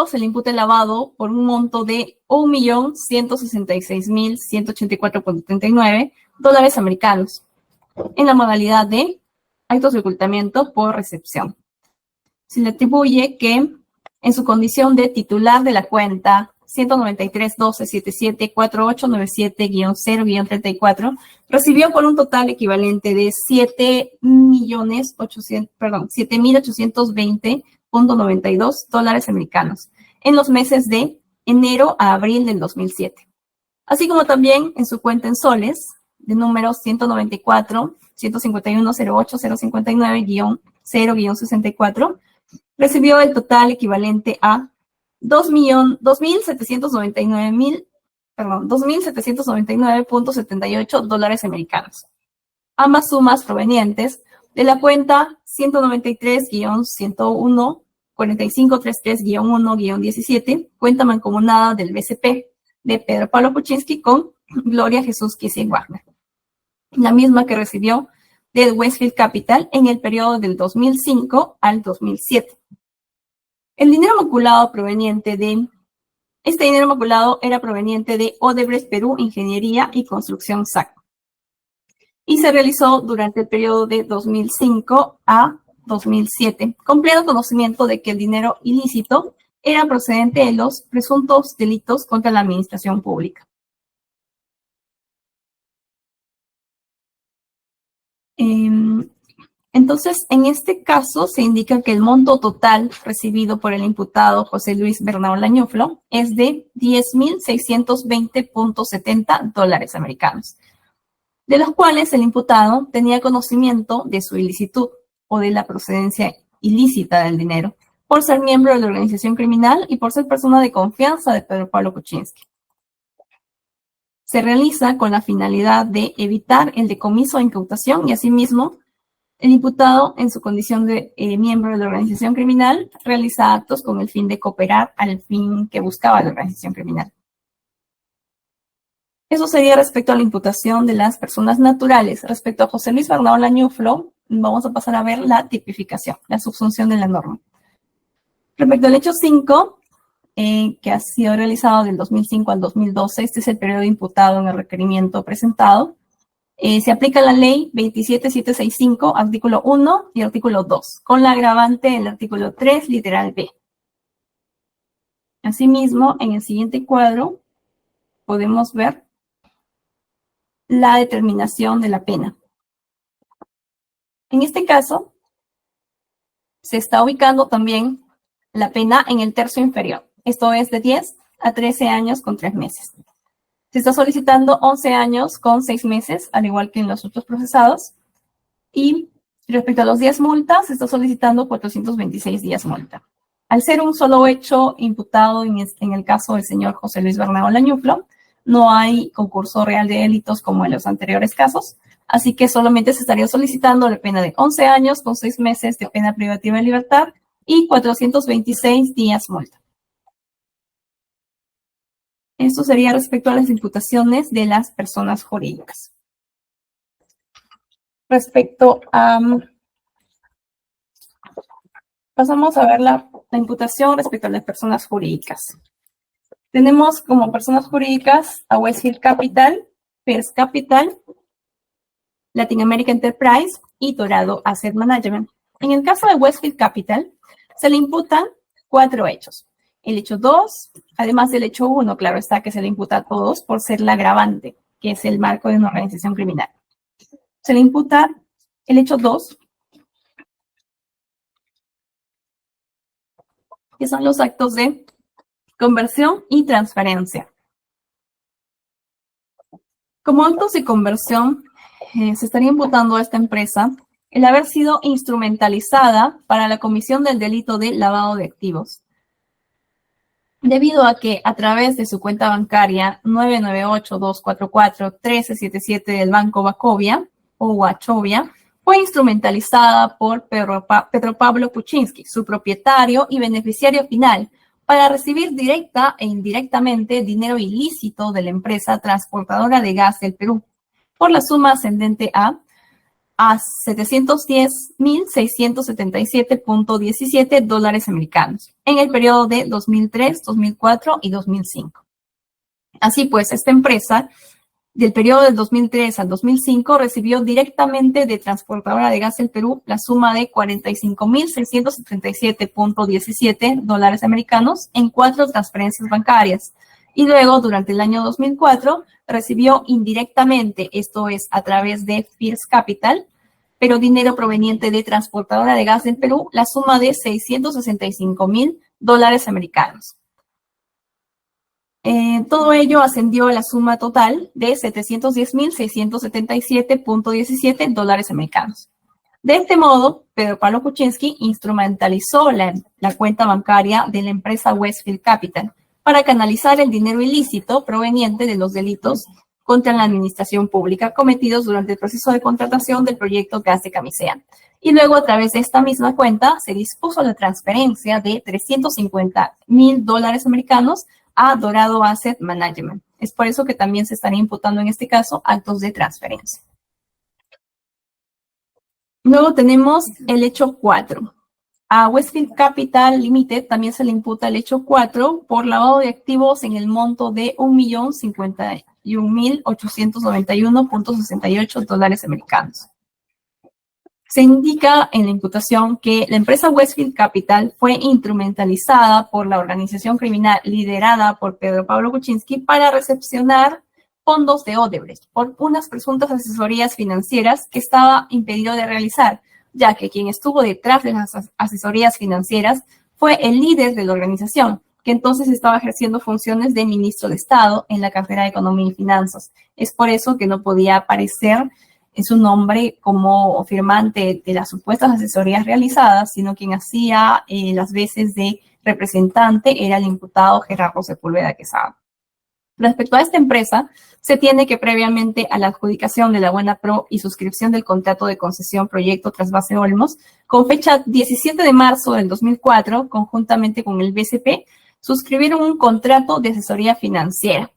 se le imputa el lavado por un monto de $1.166.184.39 americanos en la modalidad de actos de ocultamiento por recepción. Se le atribuye que en su condición de titular de la cuenta 193-1277-4897-0-34, recibió por un total equivalente de $7.820.92 americanos en los meses de enero a abril del 2007. Así como también en su cuenta en soles, de números 194-151-08-059-0-64, recibió el total equivalente a $2.799.78 americanos. Ambas sumas provenientes de la cuenta 193-101-4533-1-17, cuenta mancomunada del BCP de Pedro Pablo Kuczynski con Gloria Jesús Kissing Wagner, la misma que recibió de Westfield Capital en el periodo del 2005 al 2007. El dinero maculado era proveniente de Odebrecht Perú Ingeniería y Construcción SAC. Y se realizó durante el periodo de 2005 a 2007, con pleno conocimiento de que el dinero ilícito era procedente de los presuntos delitos contra la administración pública. Entonces, en este caso, se indica que el monto total recibido por el imputado José Luis Bernao Lañoflo es de $10.620.70 americanos, de los cuales el imputado tenía conocimiento de su ilicitud o de la procedencia ilícita del dinero, por ser miembro de la organización criminal y por ser persona de confianza de Pedro Pablo Kuczynski. Se realiza con la finalidad de evitar el decomiso o incautación y asimismo el imputado, en su condición de miembro de la organización criminal, realiza actos con el fin de cooperar al fin que buscaba la organización criminal. Eso sería respecto a la imputación de las personas naturales. Respecto a José Luis Bernao Lañoflo, vamos a pasar a ver la tipificación, la subsunción de la norma. Respecto al hecho 5, que ha sido realizado del 2005 al 2012, este es el periodo imputado en el requerimiento presentado. Se aplica la ley 27765, artículo 1 y artículo 2, con la agravante del artículo 3, literal B. Asimismo, en el siguiente cuadro podemos ver la determinación de la pena. En este caso, se está ubicando también la pena en el tercio inferior. Esto es de 10 a 13 años con 3 meses. Se está solicitando 11 años con 6 meses, al igual que en los otros procesados. Y respecto a los días multa, se está solicitando 426 días multa. Al ser un solo hecho imputado en el caso del señor José Luis Bernao Lañoflo, no hay concurso real de delitos como en los anteriores casos, así que solamente se estaría solicitando la pena de 11 años con 6 meses de pena privativa de libertad y 426 días multa. Esto sería respecto a las imputaciones de las personas jurídicas. Respecto a... Pasamos a ver la imputación respecto a las personas jurídicas. Tenemos como personas jurídicas a Westfield Capital, First Capital, Latin America Enterprise y Dorado Asset Management. En el caso de Westfield Capital, se le imputan 4 hechos. El hecho 2, además del hecho 1, claro está que se le imputa a todos por ser la agravante, que es el marco de una organización criminal. Se le imputa el hecho 2, que son los actos de conversión y transferencia. Como actos de conversión, se estaría imputando a esta empresa el haber sido instrumentalizada para la comisión del delito de lavado de activos, debido a que a través de su cuenta bancaria 998-244-1377 del Banco Wachovia o Wachovia, fue instrumentalizada por Pedro Pablo Kuczynski, su propietario y beneficiario final, para recibir directa e indirectamente dinero ilícito de la empresa transportadora de gas del Perú, por la suma ascendente a 710.677.17 dólares americanos en el periodo de 2003, 2004 y 2005. Así pues, esta empresa, del periodo del 2003 al 2005, recibió directamente de Transportadora de Gas del Perú la suma de 45.677.17 dólares americanos en 4 transferencias bancarias. Y luego, durante el año 2004, recibió indirectamente, esto es, a través de First Capital, pero dinero proveniente de Transportadora de Gas del Perú, la suma de 665.000 dólares americanos. Todo ello ascendió a la suma total de 710.677.17 dólares americanos. De este modo, Pedro Pablo Kuczynski instrumentalizó la cuenta bancaria de la empresa Westfield Capital para canalizar el dinero ilícito proveniente de los delitos contra la administración pública cometidos durante el proceso de contratación del proyecto Gas de Camisea. Y luego, a través de esta misma cuenta, se dispuso la transferencia de 350.000 dólares americanos a Dorado Asset Management. Es por eso que también se estaría imputando en este caso actos de transferencia. Luego tenemos el hecho 4. A Westfield Capital Limited también se le imputa el hecho 4 por lavado de activos en el monto de 1.051.891.68 dólares americanos. Se indica en la imputación que la empresa Westfield Capital fue instrumentalizada por la organización criminal liderada por Pedro Pablo Kuczynski para recepcionar fondos de Odebrecht por unas presuntas asesorías financieras que estaba impedido de realizar, ya que quien estuvo detrás de las asesorías financieras fue el líder de la organización, que entonces estaba ejerciendo funciones de ministro de Estado en la cartera de Economía y Finanzas. Es por eso que no podía aparecer en su nombre como firmante de las supuestas asesorías realizadas, sino quien hacía las veces de representante era el imputado Gerardo Sepúlveda Quesada. Respecto a esta empresa, se tiene que previamente a la adjudicación de la Buena Pro y suscripción del contrato de concesión proyecto Trasvase Olmos, con fecha 17 de marzo del 2004, conjuntamente con el BCP, suscribieron un contrato de asesoría financiera,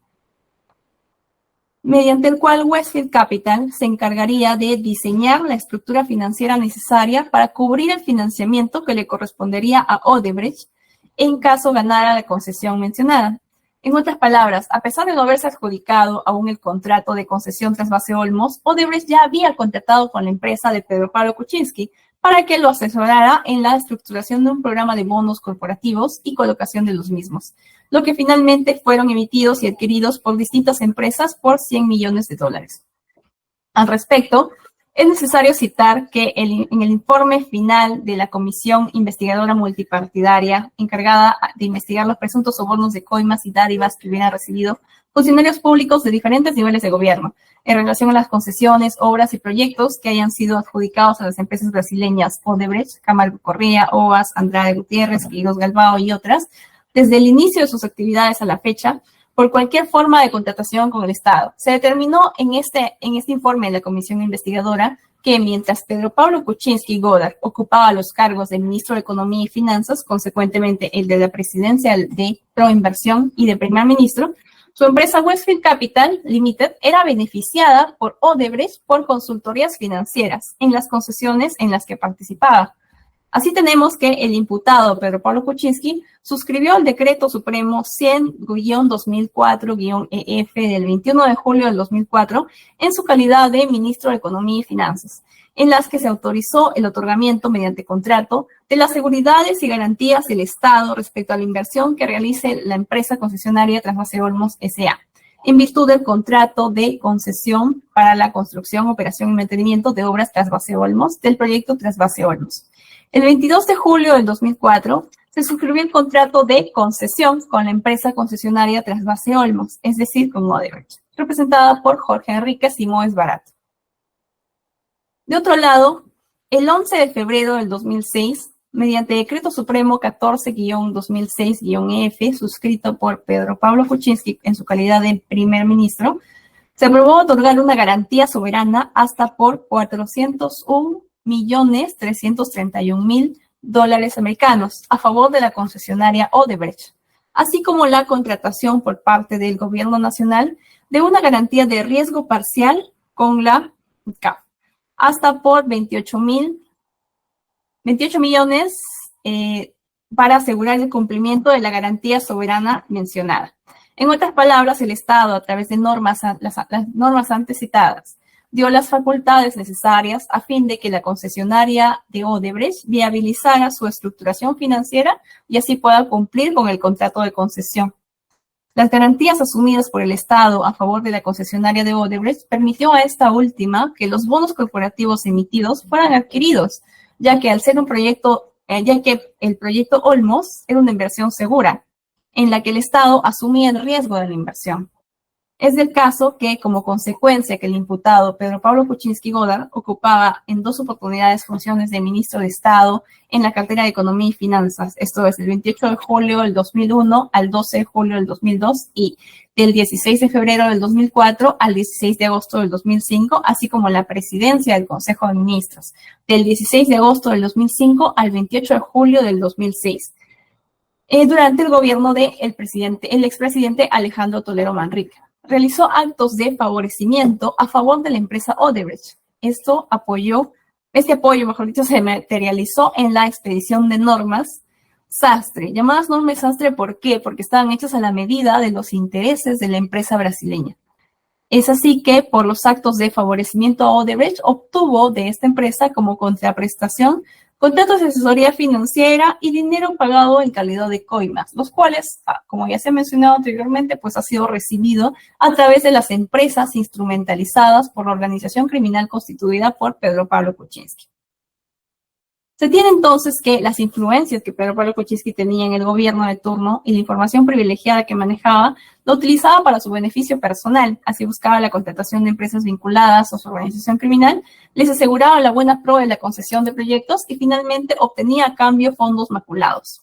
mediante el cual Westfield Capital se encargaría de diseñar la estructura financiera necesaria para cubrir el financiamiento que le correspondería a Odebrecht en caso ganara la concesión mencionada. En otras palabras, a pesar de no haberse adjudicado aún el contrato de concesión Trasvase Olmos, Odebrecht ya había contratado con la empresa de Pedro Pablo Kuczynski para que lo asesorara en la estructuración de un programa de bonos corporativos y colocación de los mismos, lo que finalmente fueron emitidos y adquiridos por distintas empresas por 100 millones de dólares. Al respecto, es necesario citar que en el informe final de la Comisión Investigadora Multipartidaria encargada de investigar los presuntos sobornos de coimas y dádivas que hubieran recibido funcionarios públicos de diferentes niveles de gobierno en relación a las concesiones, obras y proyectos que hayan sido adjudicados a las empresas brasileñas Odebrecht, Camargo Correa, OAS, Andrade Gutiérrez, Quirós Galbao y otras, desde el inicio de sus actividades a la fecha, por cualquier forma de contratación con el Estado. Se determinó en este informe de la Comisión Investigadora que mientras Pedro Pablo Kuczynski Godard ocupaba los cargos de Ministro de Economía y Finanzas, consecuentemente el de la Presidencia de Proinversión y de Primer Ministro, Su empresa Westfield Capital Limited era beneficiada por Odebrecht por consultorías financieras en las concesiones en las que participaba. Así tenemos que el imputado Pedro Pablo Kuczynski suscribió el Decreto Supremo 100-2004-EF del 21 de julio del 2004 en su calidad de Ministro de Economía y Finanzas, en las que se autorizó el otorgamiento mediante contrato de las seguridades y garantías del Estado respecto a la inversión que realice la empresa concesionaria Trasvase Olmos S.A., en virtud del contrato de concesión para la construcción, operación y mantenimiento de obras Trasvase Olmos del proyecto Trasvase Olmos. El 22 de julio del 2004 se suscribió el contrato de concesión con la empresa concesionaria Trasvase Olmos, es decir, con Odebrecht, representada por Jorge Enríquez y Moes Barato. De otro lado, el 11 de febrero del 2006, mediante Decreto Supremo 14-2006-EF, suscrito por Pedro Pablo Kuczynski en su calidad de primer ministro, se aprobó otorgar una garantía soberana hasta por $401.331.000 americanos a favor de la concesionaria Odebrecht, así como la contratación por parte del Gobierno Nacional de una garantía de riesgo parcial con la CAF, hasta por 28 millones para asegurar el cumplimiento de la garantía soberana mencionada. En otras palabras, el Estado, a través de las normas antes citadas, dio las facultades necesarias a fin de que la concesionaria de Odebrecht viabilizara su estructuración financiera y así pueda cumplir con el contrato de concesión. Las garantías asumidas por el Estado a favor de la concesionaria de Odebrecht permitió a esta última que los bonos corporativos emitidos fueran adquiridos, ya que el proyecto Olmos era una inversión segura, en la que el Estado asumía el riesgo de la inversión. Es del caso que, como consecuencia que el imputado Pedro Pablo Kuczynski Godard ocupaba en 2 oportunidades funciones de ministro de Estado en la cartera de Economía y Finanzas, esto es, del 28 de julio del 2001 al 12 de julio del 2002 y del 16 de febrero del 2004 al 16 de agosto del 2005, así como la presidencia del Consejo de Ministros, del 16 de agosto del 2005 al 28 de julio del 2006, durante el gobierno del expresidente Alejandro Toledo Manrique. Realizó actos de favorecimiento a favor de la empresa Odebrecht. Este apoyo, mejor dicho, se materializó en la expedición de normas Sastre. Llamadas normas Sastre, ¿por qué? Porque estaban hechas a la medida de los intereses de la empresa brasileña. Es así que, por los actos de favorecimiento a Odebrecht, obtuvo de esta empresa como contraprestación contratos de asesoría financiera y dinero pagado en calidad de coimas, los cuales, como ya se ha mencionado anteriormente, pues ha sido recibido a través de las empresas instrumentalizadas por la organización criminal constituida por Pedro Pablo Kuczynski. Se tiene entonces que las influencias que Pedro Pablo Kuczynski tenía en el gobierno de turno y la información privilegiada que manejaba, lo utilizaba para su beneficio personal. Así buscaba la contratación de empresas vinculadas a su organización criminal, les aseguraba la buena pro de la concesión de proyectos y finalmente obtenía a cambio fondos maculados.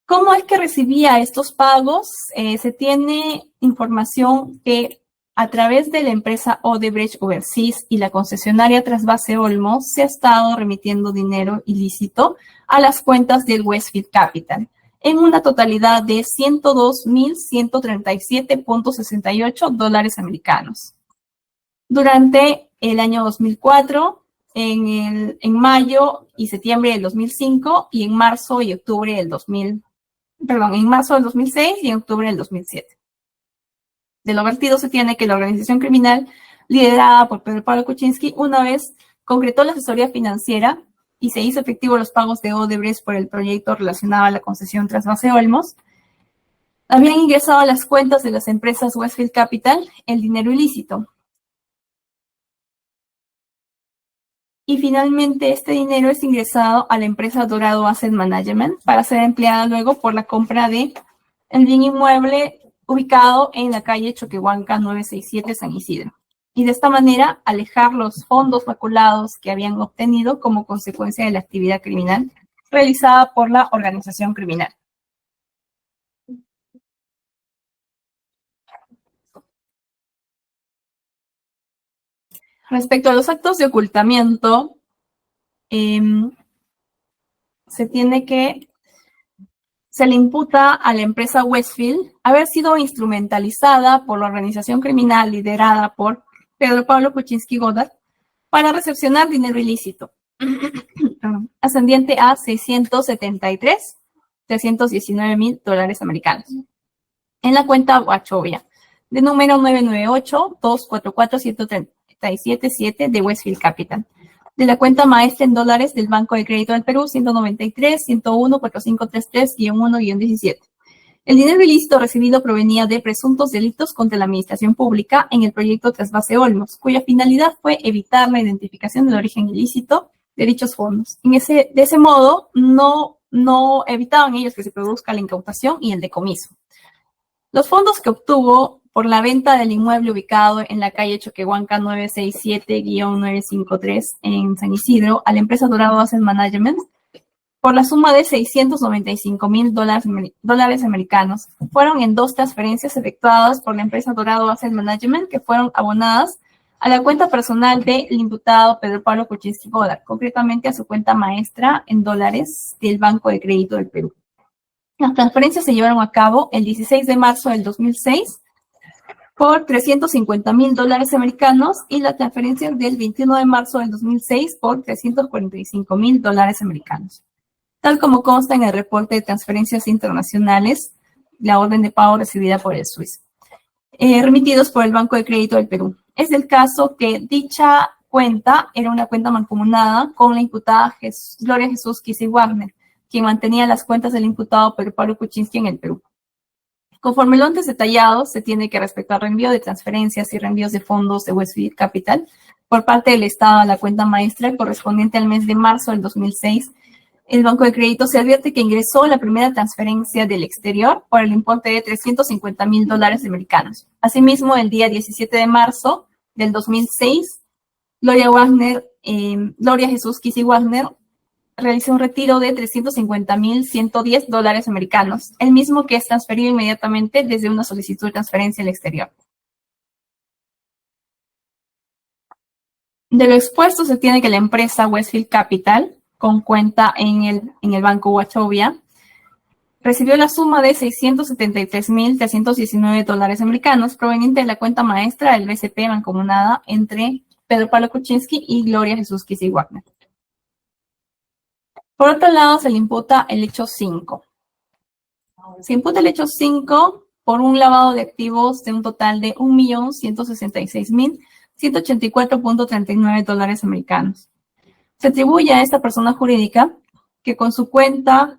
¿Cómo es que recibía estos pagos? Se tiene información que a través de la empresa Odebrecht Overseas y la concesionaria Trasvase Olmos se ha estado remitiendo dinero ilícito a las cuentas del Westfield Capital en una totalidad de $102.137.68 americanos. Durante el año 2004, en mayo y septiembre del 2005 y en marzo del 2006 y en octubre del 2007. De lo vertido se tiene que la organización criminal liderada por Pedro Pablo Kuczynski una vez concretó la asesoría financiera y se hizo efectivo los pagos de Odebrecht por el proyecto relacionado a la concesión Trasvase Olmos, habían ingresado a las cuentas de las empresas Westfield Capital el dinero ilícito. Y finalmente este dinero es ingresado a la empresa Dorado Asset Management para ser empleada luego por la compra de el bien inmueble ubicado en la calle Choquehuanca 967 San Isidro. Y de esta manera alejar los fondos maculados que habían obtenido como consecuencia de la actividad criminal realizada por la organización criminal. Respecto a los actos de ocultamiento, se tiene que se le imputa a la empresa Westfield haber sido instrumentalizada por la organización criminal liderada por Pedro Pablo Kuczynski Goddard para recepcionar dinero ilícito, ascendiente a $673.319.000 americanos, en la cuenta Wachovia, de número 998-244-137-7 de Westfield Capital, de la cuenta maestra en dólares del Banco de Crédito del Perú, 193-101-4533-1-17. El dinero ilícito recibido provenía de presuntos delitos contra la administración pública en el proyecto Trasvase Olmos, cuya finalidad fue evitar la identificación del origen ilícito de dichos fondos. De ese modo, no evitaban ellos que se produzca la incautación y el decomiso. Los fondos que obtuvo por la venta del inmueble ubicado en la calle Choquehuanca 967-953 en San Isidro a la empresa Dorado Asset Management por la suma de $695.000 americanos. Fueron en 2 transferencias efectuadas por la empresa Dorado Asset Management que fueron abonadas a la cuenta personal del imputado Pedro Pablo Kuczynski Goddard, concretamente a su cuenta maestra en dólares del Banco de Crédito del Perú. Las transferencias se llevaron a cabo el 16 de marzo del 2006 por $350.000 americanos y la transferencia del 21 de marzo del 2006 por $345.000 americanos. Tal como consta en el reporte de transferencias internacionales, la orden de pago recibida por el SWIFT, remitidos por el Banco de Crédito del Perú. Es el caso que dicha cuenta era una cuenta mancomunada con la imputada Gloria Jesús Kissy Wagner, quien mantenía las cuentas del imputado Pedro Pablo Kuczynski en el Perú. Conforme lo antes detallado, se tiene que respecto al reenvío de transferencias y reenvíos de fondos de Westfield Capital por parte del Estado a la cuenta maestra correspondiente al mes de marzo del 2006, el Banco de Crédito se advierte que ingresó la primera transferencia del exterior por el importe de $350.000 americanos. Asimismo, el día 17 de marzo del 2006, Gloria Jesús Kissy Wagner realizó un retiro de $350.110 americanos, el mismo que es transferido inmediatamente desde una solicitud de transferencia al exterior. De lo expuesto se tiene que la empresa Westfield Capital, con cuenta en el Banco Wachovia, recibió la suma de $673.319 americanos proveniente de la cuenta maestra del BCP mancomunada entre Pedro Pablo Kuczynski y Gloria Jesús Kissy Wagner. Por otro lado, se le imputa el hecho 5. Se imputa el hecho 5 por un lavado de activos de un total de $1.166.184.39 americanos. Se atribuye a esta persona jurídica que con su cuenta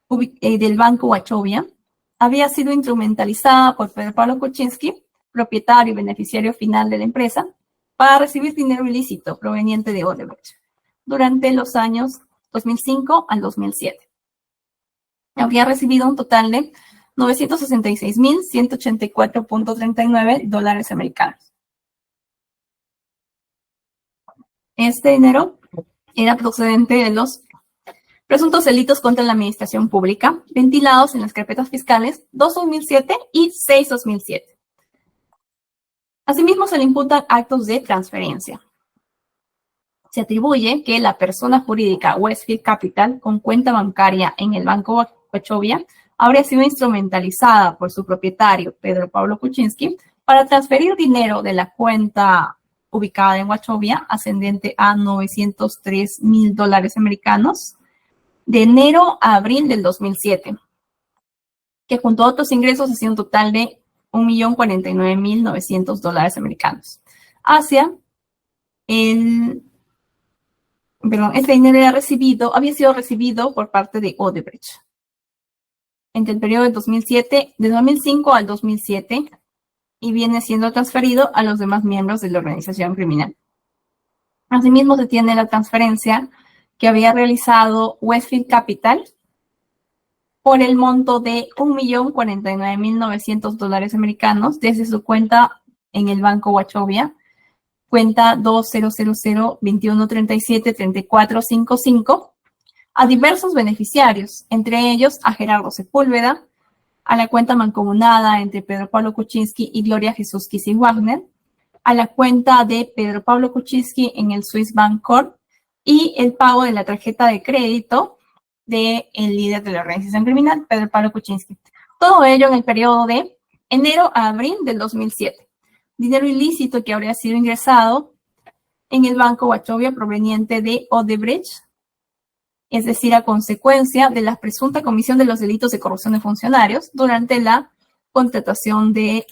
del Banco Wachovia había sido instrumentalizada por Pedro Pablo Kuczynski, propietario y beneficiario final de la empresa, para recibir dinero ilícito proveniente de Odebrecht durante los años 2005 al 2007. Habría recibido un total de $966.184.39 americanos. Este dinero era procedente de los presuntos delitos contra la administración pública ventilados en las carpetas fiscales 2-2007 y 6-2007. Asimismo, se le imputan actos de transferencia. Se atribuye que la persona jurídica Westfield Capital, con cuenta bancaria en el Banco Wachovia, habría sido instrumentalizada por su propietario, Pedro Pablo Kuczynski, para transferir dinero de la cuenta ubicada en Wachovia, ascendente a $903.000 americanos, de enero a abril del 2007, que junto a otros ingresos hacía un total de $1.049.900 americanos. Este dinero había sido recibido por parte de Odebrecht entre el periodo de 2005 al 2007 y viene siendo transferido a los demás miembros de la organización criminal. Asimismo, se tiene la transferencia que había realizado Westfield Capital por el monto de $1.049.900 americanos desde su cuenta en el Banco Wachovia, cuenta 200021373455, a diversos beneficiarios, entre ellos a Gerardo Sepúlveda, a la cuenta mancomunada entre Pedro Pablo Kuczynski y Gloria Jesús Kissy Wagner, a la cuenta de Pedro Pablo Kuczynski en el Swiss Bank Corp y el pago de la tarjeta de crédito del líder de la organización criminal, Pedro Pablo Kuczynski. Todo ello en el periodo de enero a abril del 2007. Dinero ilícito que habría sido ingresado en el Banco Wachovia proveniente de Odebrecht, es decir, a consecuencia de la presunta comisión de los delitos de corrupción de funcionarios durante la contratación del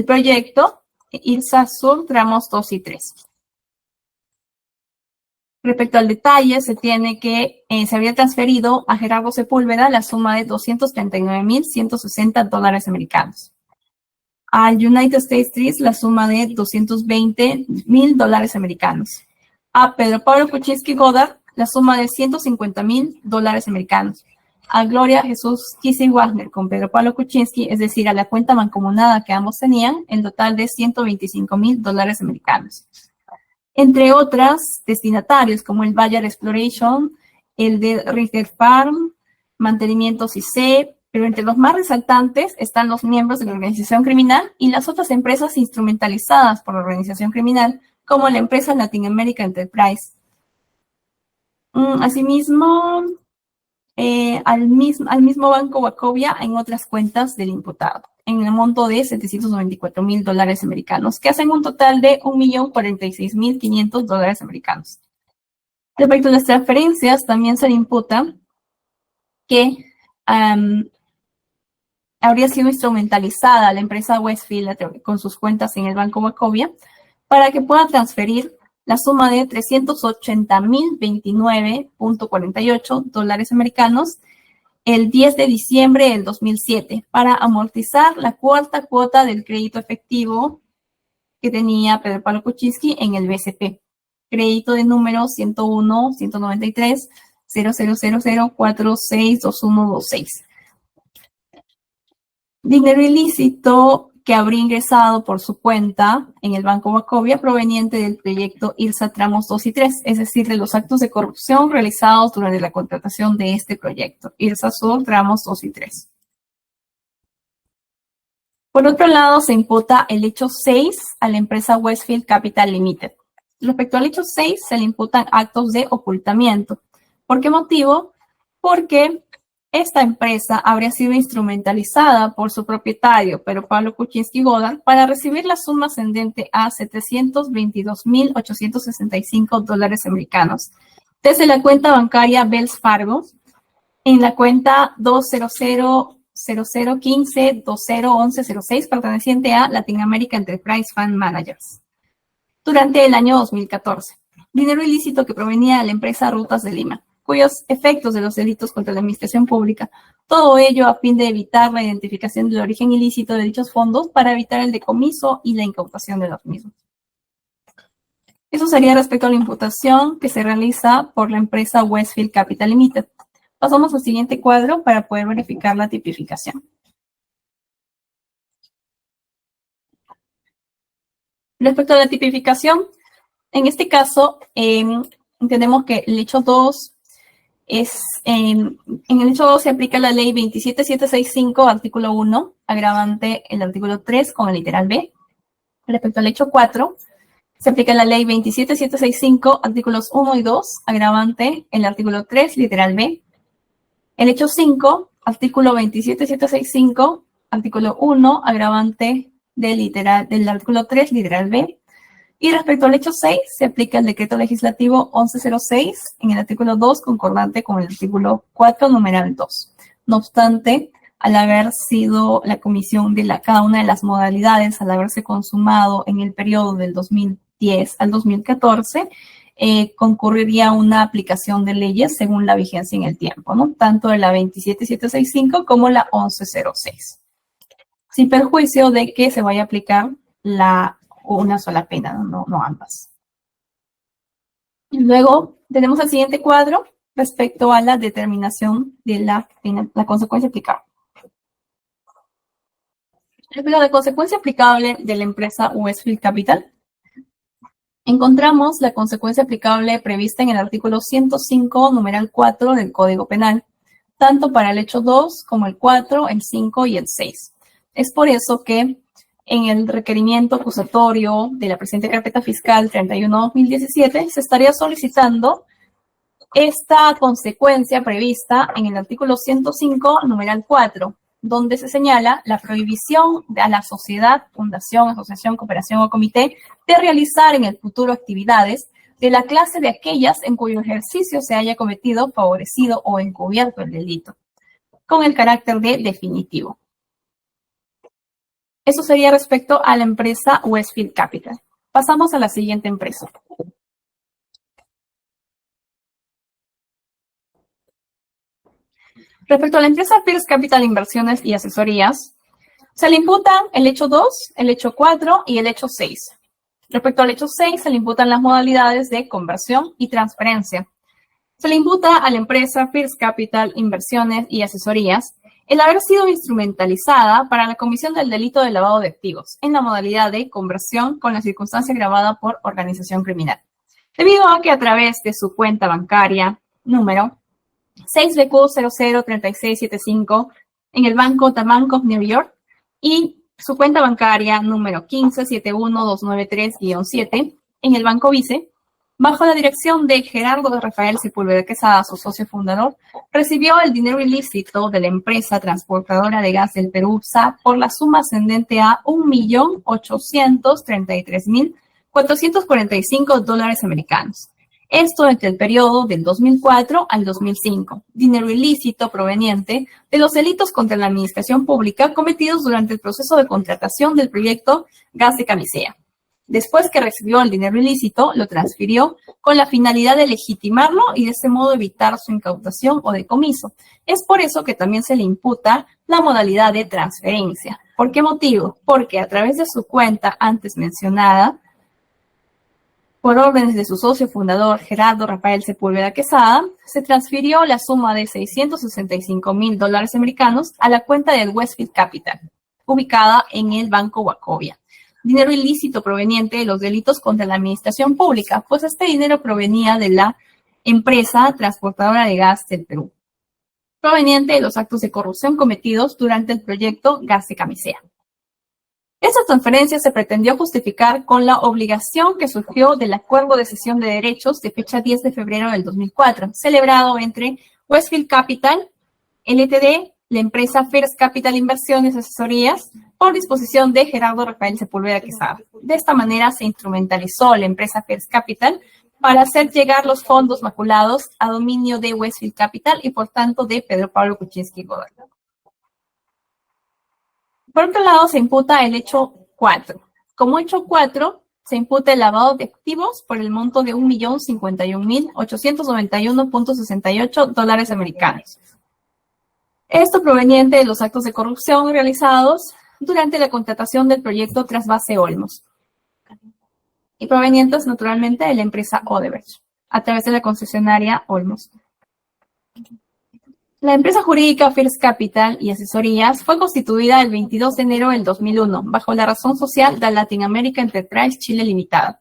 proyecto IRSA Sur tramos 2 y 3. Respecto al detalle, se tiene que se había transferido a Gerardo Sepúlveda la suma de $239,160 americanos. Al United States Trees la suma de $220,000 americanos. A Pedro Pablo Kuczynski Goddard la suma de $150,000 americanos. A Gloria Jesús Kissing Wagner con Pedro Pablo Kuczynski, es decir, a la cuenta mancomunada que ambos tenían, en total de $125,000 americanos. Entre otras destinatarios como el Bayer Exploration, el de Richter Farm, Mantenimientos IC, pero entre los más resaltantes están los miembros de la organización criminal y las otras empresas instrumentalizadas por la organización criminal, como la empresa Latin America Enterprise. Asimismo, al mismo Banco Wachovia en otras cuentas del imputado, en el monto de $794,000 americanos, que hacen un total de $1,046,500 americanos. Respecto a las transferencias, también se le imputa que habría sido instrumentalizada la empresa Westfield con sus cuentas en el Banco Wachovia para que pueda transferir la suma de $380,029.48 americanos el 10 de diciembre del 2007 para amortizar la cuarta cuota del crédito efectivo que tenía Pedro Pablo Kuczynski en el BCP. Crédito de número 101-193-0000462126. Dinero ilícito que habría ingresado por su cuenta en el Banco Wachovia proveniente del proyecto IRSA tramos 2 y 3, es decir, de los actos de corrupción realizados durante la contratación de este proyecto, IRSA Sur tramos 2 y 3. Por otro lado, se imputa el hecho 6 a la empresa Westfield Capital Limited. Respecto al hecho 6, se le imputan actos de ocultamiento. ¿Por qué motivo? Porque esta empresa habría sido instrumentalizada por su propietario, Pedro Pablo Kuczynski Goddard, para recibir la suma ascendente a $722,865 americanos desde la cuenta bancaria Wells Fargo en la cuenta 2000015201106 perteneciente a Latin America Enterprise Fund Managers durante el año 2014. Dinero ilícito que provenía de la empresa Rutas de Lima, cuyos efectos de los delitos contra la administración pública, todo ello a fin de evitar la identificación del origen ilícito de dichos fondos para evitar el decomiso y la incautación de los mismos. Eso sería respecto a la imputación que se realiza por la empresa Westfield Capital Limited. Pasamos al siguiente cuadro para poder verificar la tipificación. Respecto a la tipificación, en este caso, entendemos que el hecho 2 en el hecho 2 se aplica la ley 27765, artículo 1, agravante el artículo 3 con el literal B. Respecto al hecho 4, se aplica la ley 27765, artículos 1 y 2, agravante el artículo 3, literal B. El hecho 5, artículo 27765, artículo 1, agravante del artículo 3, literal B. Y respecto al hecho 6, se aplica el decreto legislativo 1106 en el artículo 2, concordante con el artículo 4, numeral 2. No obstante, al haber sido la comisión de cada una de las modalidades, al haberse consumado en el periodo del 2010 al 2014, concurriría una aplicación de leyes según la vigencia en el tiempo, ¿no? Tanto de la 27765 como la 1106. Sin perjuicio de que se vaya a aplicar una sola pena, no ambas. Y luego tenemos el siguiente cuadro respecto a la determinación de la consecuencia aplicable. Respecto a la consecuencia aplicable de la empresa Westfield Capital, encontramos la consecuencia aplicable prevista en el artículo 105, numeral 4 del Código Penal, tanto para el hecho 2 como el 4, el 5 y el 6. Es por eso que en el requerimiento acusatorio de la presente carpeta fiscal 31/2017 se estaría solicitando esta consecuencia prevista en el artículo 105, numeral 4, donde se señala la prohibición a la sociedad, fundación, asociación, cooperación o comité de realizar en el futuro actividades de la clase de aquellas en cuyo ejercicio se haya cometido, favorecido o encubierto el delito, con el carácter de definitivo. Eso sería respecto a la empresa Westfield Capital. Pasamos a la siguiente empresa. Respecto a la empresa First Capital Inversiones y Asesorías, se le imputan el hecho 2, el hecho 4 y el hecho 6. Respecto al hecho 6, se le imputan las modalidades de conversión y transferencia. Se le imputa a la empresa First Capital Inversiones y Asesorías el haber sido instrumentalizada para la comisión del delito de lavado de activos en la modalidad de conversión con la circunstancia agravada por organización criminal, debido a que a través de su cuenta bancaria número 6BQ003675 en el Banco Bank of New York y su cuenta bancaria número 1571293-7 en el Banco Vice, bajo la dirección de Gerardo Rafael Sepúlveda Quesada, su socio fundador, recibió el dinero ilícito de la empresa transportadora de gas del Perú, SA, por la suma ascendente a $1.833.445 americanos. Esto entre el periodo del 2004 al 2005, dinero ilícito proveniente de los delitos contra la administración pública cometidos durante el proceso de contratación del proyecto Gas de Camisea. Después que recibió el dinero ilícito, lo transfirió con la finalidad de legitimarlo y de ese modo evitar su incautación o decomiso. Es por eso que también se le imputa la modalidad de transferencia. ¿Por qué motivo? Porque a través de su cuenta antes mencionada, por órdenes de su socio fundador, Gerardo Rafael Sepúlveda Quesada, se transfirió la suma de $665.000 americanos a la cuenta del Westfield Capital, ubicada en el Banco Wachovia. Dinero ilícito proveniente de los delitos contra la administración pública, pues este dinero provenía de la empresa transportadora de gas del Perú, proveniente de los actos de corrupción cometidos durante el proyecto Gas de Camisea. Esta transferencia se pretendió justificar con la obligación que surgió del acuerdo de cesión de derechos de fecha 10 de febrero del 2004, celebrado entre Westfield Capital, Ltd., la empresa First Capital Inversiones y Asesorías, por disposición de Gerardo Rafael Sepúlveda Quesada. De esta manera se instrumentalizó la empresa First Capital para hacer llegar los fondos maculados a dominio de Westfield Capital y por tanto de Pedro Pablo Kuczynski Godoy. Por otro lado, se imputa el hecho 4. Como hecho 4, se imputa el lavado de activos por el monto de $1.051.891.68 americanos. Esto proveniente de los actos de corrupción realizados durante la contratación del proyecto Trasvase Olmos y provenientes naturalmente de la empresa Odebrecht a través de la concesionaria Olmos. La empresa jurídica First Capital y Asesorías fue constituida el 22 de enero del 2001 bajo la razón social de Latin America Enterprise Chile Limitada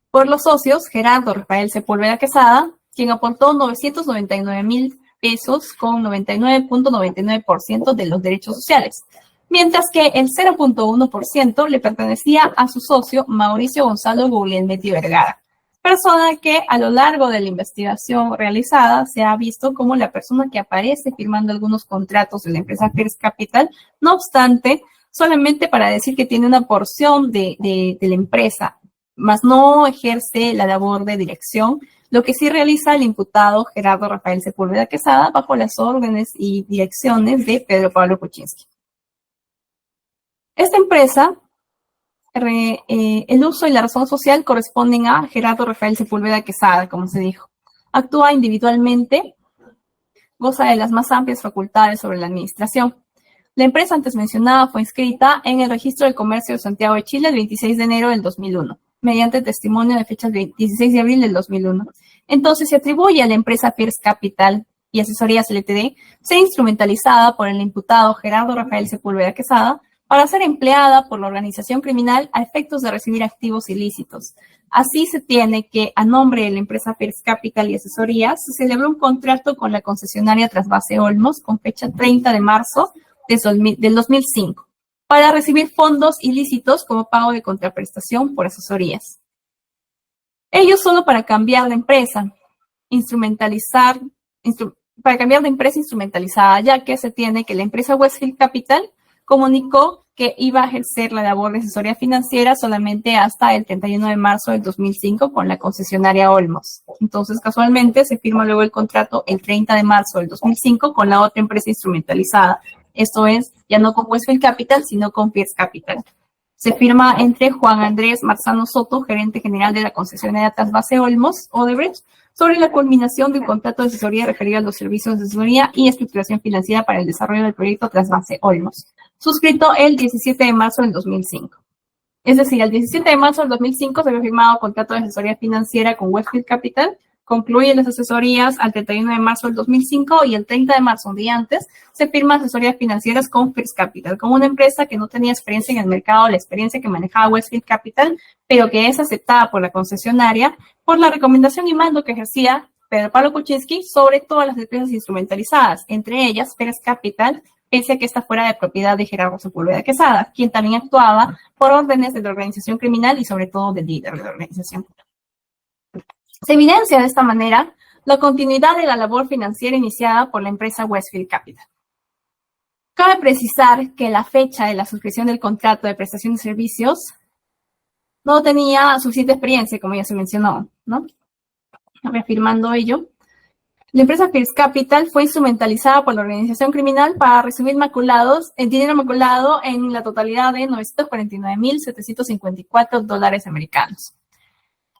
por los socios Gerardo Rafael Sepúlveda Quesada, quien aportó 999.000 pesos con 99.99% de los derechos sociales, mientras que el 0.1% le pertenecía a su socio Mauricio Gonzalo Guglielmetti Vergara, persona que a lo largo de la investigación realizada se ha visto como la persona que aparece firmando algunos contratos de la empresa First Capital, no obstante, solamente para decir que tiene una porción de la empresa, mas no ejerce la labor de dirección, lo que sí realiza el imputado Gerardo Rafael Sepúlveda Quesada bajo las órdenes y direcciones de Pedro Pablo Kuczynski. Esta empresa, el uso y la razón social corresponden a Gerardo Rafael Sepúlveda Quesada, como se dijo. Actúa individualmente, goza de las más amplias facultades sobre la administración. La empresa antes mencionada fue inscrita en el Registro del Comercio de Santiago de Chile el 26 de enero del 2001, mediante testimonio de fecha 16 de abril del 2001. Entonces se atribuye a la empresa First Capital y Asesorías Ltd. Ser instrumentalizada por el imputado Gerardo Rafael Sepúlveda Quesada para ser empleada por la organización criminal a efectos de recibir activos ilícitos. Así se tiene que, a nombre de la empresa First Capital y Asesorías, se celebró un contrato con la concesionaria Trasvase Olmos con fecha 30 de marzo del 2005 para recibir fondos ilícitos como pago de contraprestación por asesorías. Ello solo para cambiar la empresa. para cambiar de empresa instrumentalizada, ya que se tiene que la empresa Westfield Capital comunicó que iba a ejercer la labor de asesoría financiera solamente hasta el 31 de marzo del 2005 con la concesionaria Olmos. Entonces, casualmente, se firma luego el contrato el 30 de marzo del 2005 con la otra empresa instrumentalizada. Esto es, ya no con Westfield Capital, sino con First Capital. Se firma entre Juan Andrés Marzano Soto, gerente general de la concesionaria Trasvase Olmos, Odebrecht, sobre la culminación del contrato de asesoría referido a los servicios de asesoría y estructuración financiera para el desarrollo del proyecto Trasvase Olmos, suscrito el 17 de marzo del 2005. Es decir, el 17 de marzo del 2005 se había firmado contrato de asesoría financiera con Westfield Capital, concluye las asesorías al 31 de marzo del 2005 y el 30 de marzo, un día antes, se firma asesorías financieras con First Capital, con una empresa que no tenía experiencia en el mercado, la experiencia que manejaba Westfield Capital, pero que es aceptada por la concesionaria por la recomendación y mando que ejercía Pedro Pablo Kuczynski sobre todas las empresas instrumentalizadas, entre ellas First Capital, pese a que esta fuera de propiedad de Gerardo Sepúlveda Quesada, quien también actuaba por órdenes de la organización criminal y sobre todo del líder de la organización. Se evidencia de esta manera la continuidad de la labor financiera iniciada por la empresa Westfield Capital. Cabe precisar que la fecha de la suscripción del contrato de prestación de servicios no tenía suficiente experiencia, como ya se mencionó, ¿no? Reafirmando ello, la empresa First Capital fue instrumentalizada por la organización criminal para recibir dinero maculado en la totalidad de $949,754 americanos.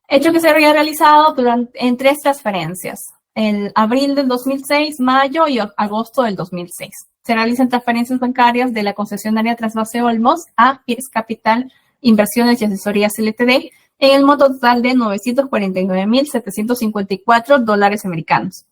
Hecho que se había realizado en 3 transferencias, en abril del 2006, mayo y agosto del 2006. Se realizan transferencias bancarias de la concesionaria Trasvase Olmos a First Capital Inversiones y Asesorías Ltd. en el monto total de $949,754 americanos.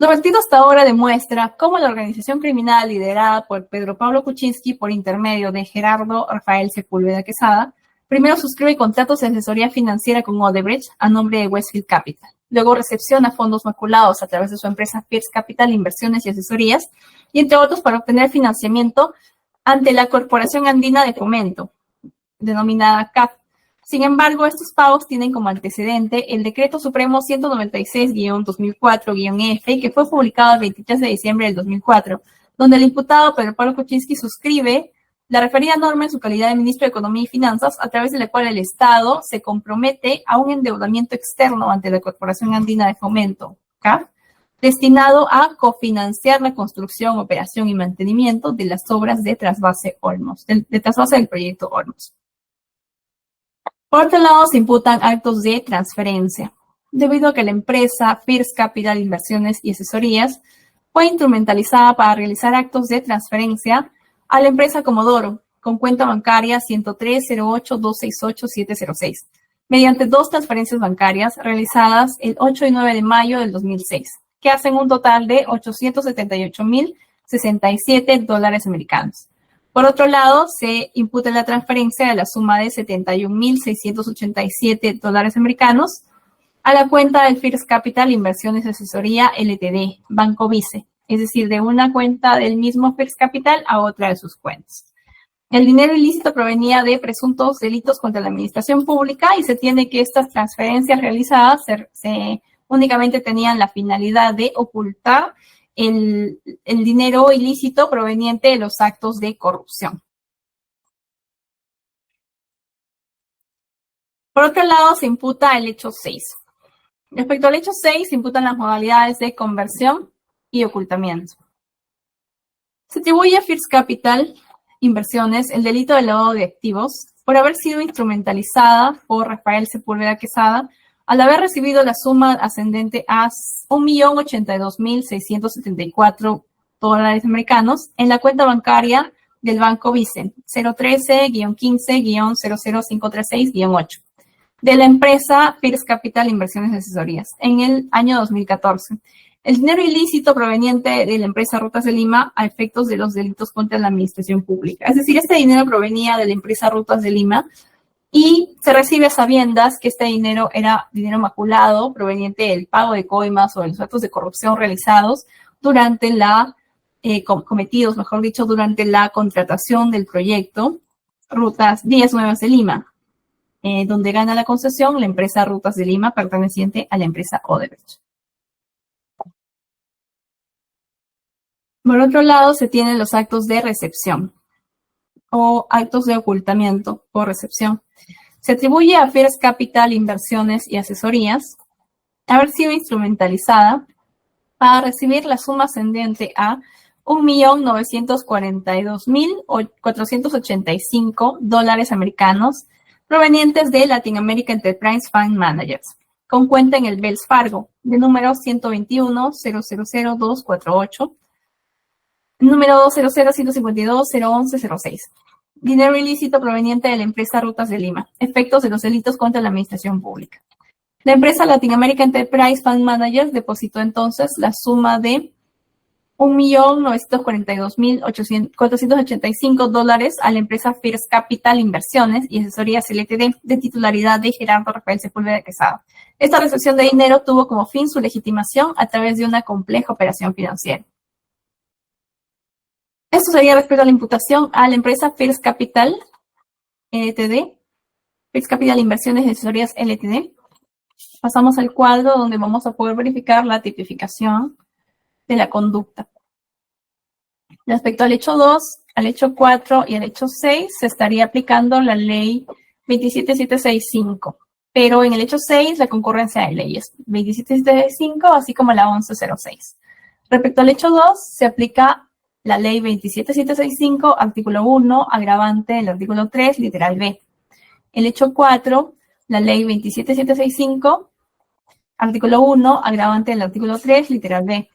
Lo vertido hasta ahora demuestra cómo la organización criminal liderada por Pedro Pablo Kuczynski por intermedio de Gerardo Rafael Sepúlveda Quesada primero suscribe contratos de asesoría financiera con Odebrecht a nombre de Westfield Capital. Luego recepciona fondos maculados a través de su empresa First Capital Inversiones y Asesorías y entre otros para obtener financiamiento ante la Corporación Andina de Fomento, denominada CAF. Sin embargo, estos pagos tienen como antecedente el Decreto Supremo 196-2004-F, que fue publicado el 23 de diciembre del 2004, donde el imputado Pedro Pablo Kuczynski suscribe la referida norma en su calidad de ministro de Economía y Finanzas, a través de la cual el Estado se compromete a un endeudamiento externo ante la Corporación Andina de Fomento, CAF, destinado a cofinanciar la construcción, operación y mantenimiento de las obras de trasvase Olmos, de trasvase del proyecto Olmos. Por otro lado, se imputan actos de transferencia, debido a que la empresa First Capital Inversiones y Asesorías fue instrumentalizada para realizar actos de transferencia a la empresa Comodoro, con cuenta bancaria 103-08-268-706, mediante 2 transferencias bancarias realizadas el 8 y 9 de mayo del 2006, que hacen un total de $878,067 americanos. Por otro lado, se imputa la transferencia de la suma de $71,687 americanos a la cuenta del First Capital Inversiones y Asesoría Ltd, Banco Vice, es decir, de una cuenta del mismo First Capital a otra de sus cuentas. El dinero ilícito provenía de presuntos delitos contra la administración pública y se tiene que estas transferencias realizadas únicamente tenían la finalidad de ocultar el dinero ilícito proveniente de los actos de corrupción. Por otro lado, se imputa el hecho 6. Respecto al hecho 6, se imputan las modalidades de conversión y ocultamiento. Se atribuye a First Capital Inversiones el delito de lavado de activos por haber sido instrumentalizada por Rafael Sepúlveda Quesada al haber recibido la suma ascendente a $1,082,674 americanos en la cuenta bancaria del Banco Vice 013-15-00536-8 de la empresa First Capital Inversiones y Asesorías en el año 2014. El dinero ilícito proveniente de la empresa Rutas de Lima a efectos de los delitos contra la administración pública. Es decir, este dinero provenía de la empresa Rutas de Lima y se recibe a sabiendas que este dinero era dinero maculado proveniente del pago de coimas o de los actos de corrupción realizados durante cometidos, mejor dicho, durante la contratación del proyecto Rutas Vías Nuevas de Lima, donde gana la concesión la empresa Rutas de Lima perteneciente a la empresa Odebrecht. Por otro lado, se tienen los actos de recepción o actos de ocultamiento o recepción. Se atribuye a First Capital Inversiones y Asesorías haber sido instrumentalizada para recibir la suma ascendente a $1.942.485 americanos provenientes de Latin America Enterprise Fund Managers, con cuenta en el Wells Fargo, de número 121-000-248, número 200-152-011-06. Dinero ilícito proveniente de la empresa Rutas de Lima. Efectos de los delitos contra la administración pública. La empresa Latin America Enterprise Fund Managers depositó entonces la suma de $1.942.485 a la empresa First Capital Inversiones y Asesorías Ltd. De titularidad de Gerardo Rafael Sepúlveda Quesada. Esta recepción de dinero tuvo como fin su legitimación a través de una compleja operación financiera. Esto sería respecto a la imputación a la empresa First Capital Ltd. First Capital Inversiones y Asesorías Ltd. Pasamos al cuadro donde vamos a poder verificar la tipificación de la conducta. Respecto al hecho 2, al hecho 4 y al hecho 6 se estaría aplicando la ley 27765, pero en el hecho 6 la concurrencia de leyes 27765 así como la 1106. Respecto al hecho 2 se aplica la ley 27765, artículo 1, agravante del artículo 3, literal B. El hecho 4, la ley 27765, artículo 1, agravante del artículo 3, literal B.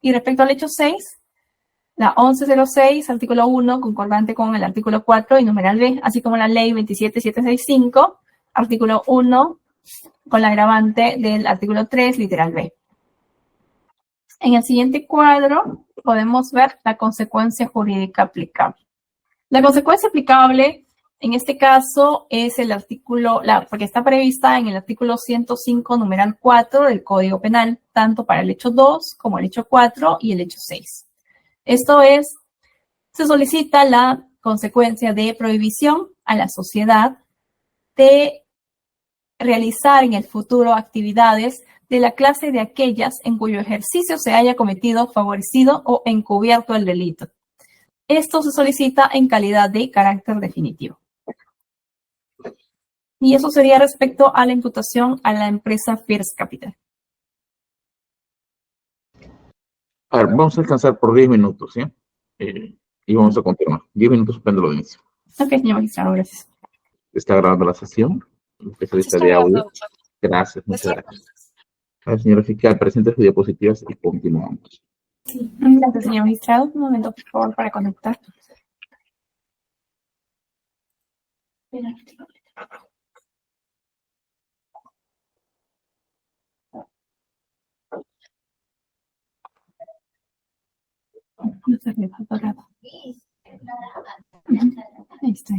Y respecto al hecho 6, la 1106, artículo 1, concordante con el artículo 4 y numeral B, así como la ley 27765, artículo 1, con la agravante del artículo 3, literal B. En el siguiente cuadro podemos ver la consecuencia jurídica aplicable. La consecuencia aplicable, en este caso, es el artículo, porque está prevista en el artículo 105, numeral 4 del Código Penal, tanto para el hecho 2 como el hecho 4 y el hecho 6. Esto es, se solicita la consecuencia de prohibición a la sociedad de realizar en el futuro actividades de la clase de aquellas en cuyo ejercicio se haya cometido, favorecido o encubierto el delito. Esto se solicita en calidad de carácter definitivo. Y eso sería respecto a la imputación a la empresa First Capital. A ver, vamos a alcanzar por 10 minutos, ¿sí? Y vamos a continuar. 10 minutos, suspendo de inicio. Ok, señor magistrado, gracias. Está grabando la sesión. El especialista de audio. Gracias, muchas gracias. A ver, señora fiscal, presente sus diapositivas y continuamos. Gracias, señor magistrado. Un momento, por favor, para conectar. No se me ha apagado. Ahí está.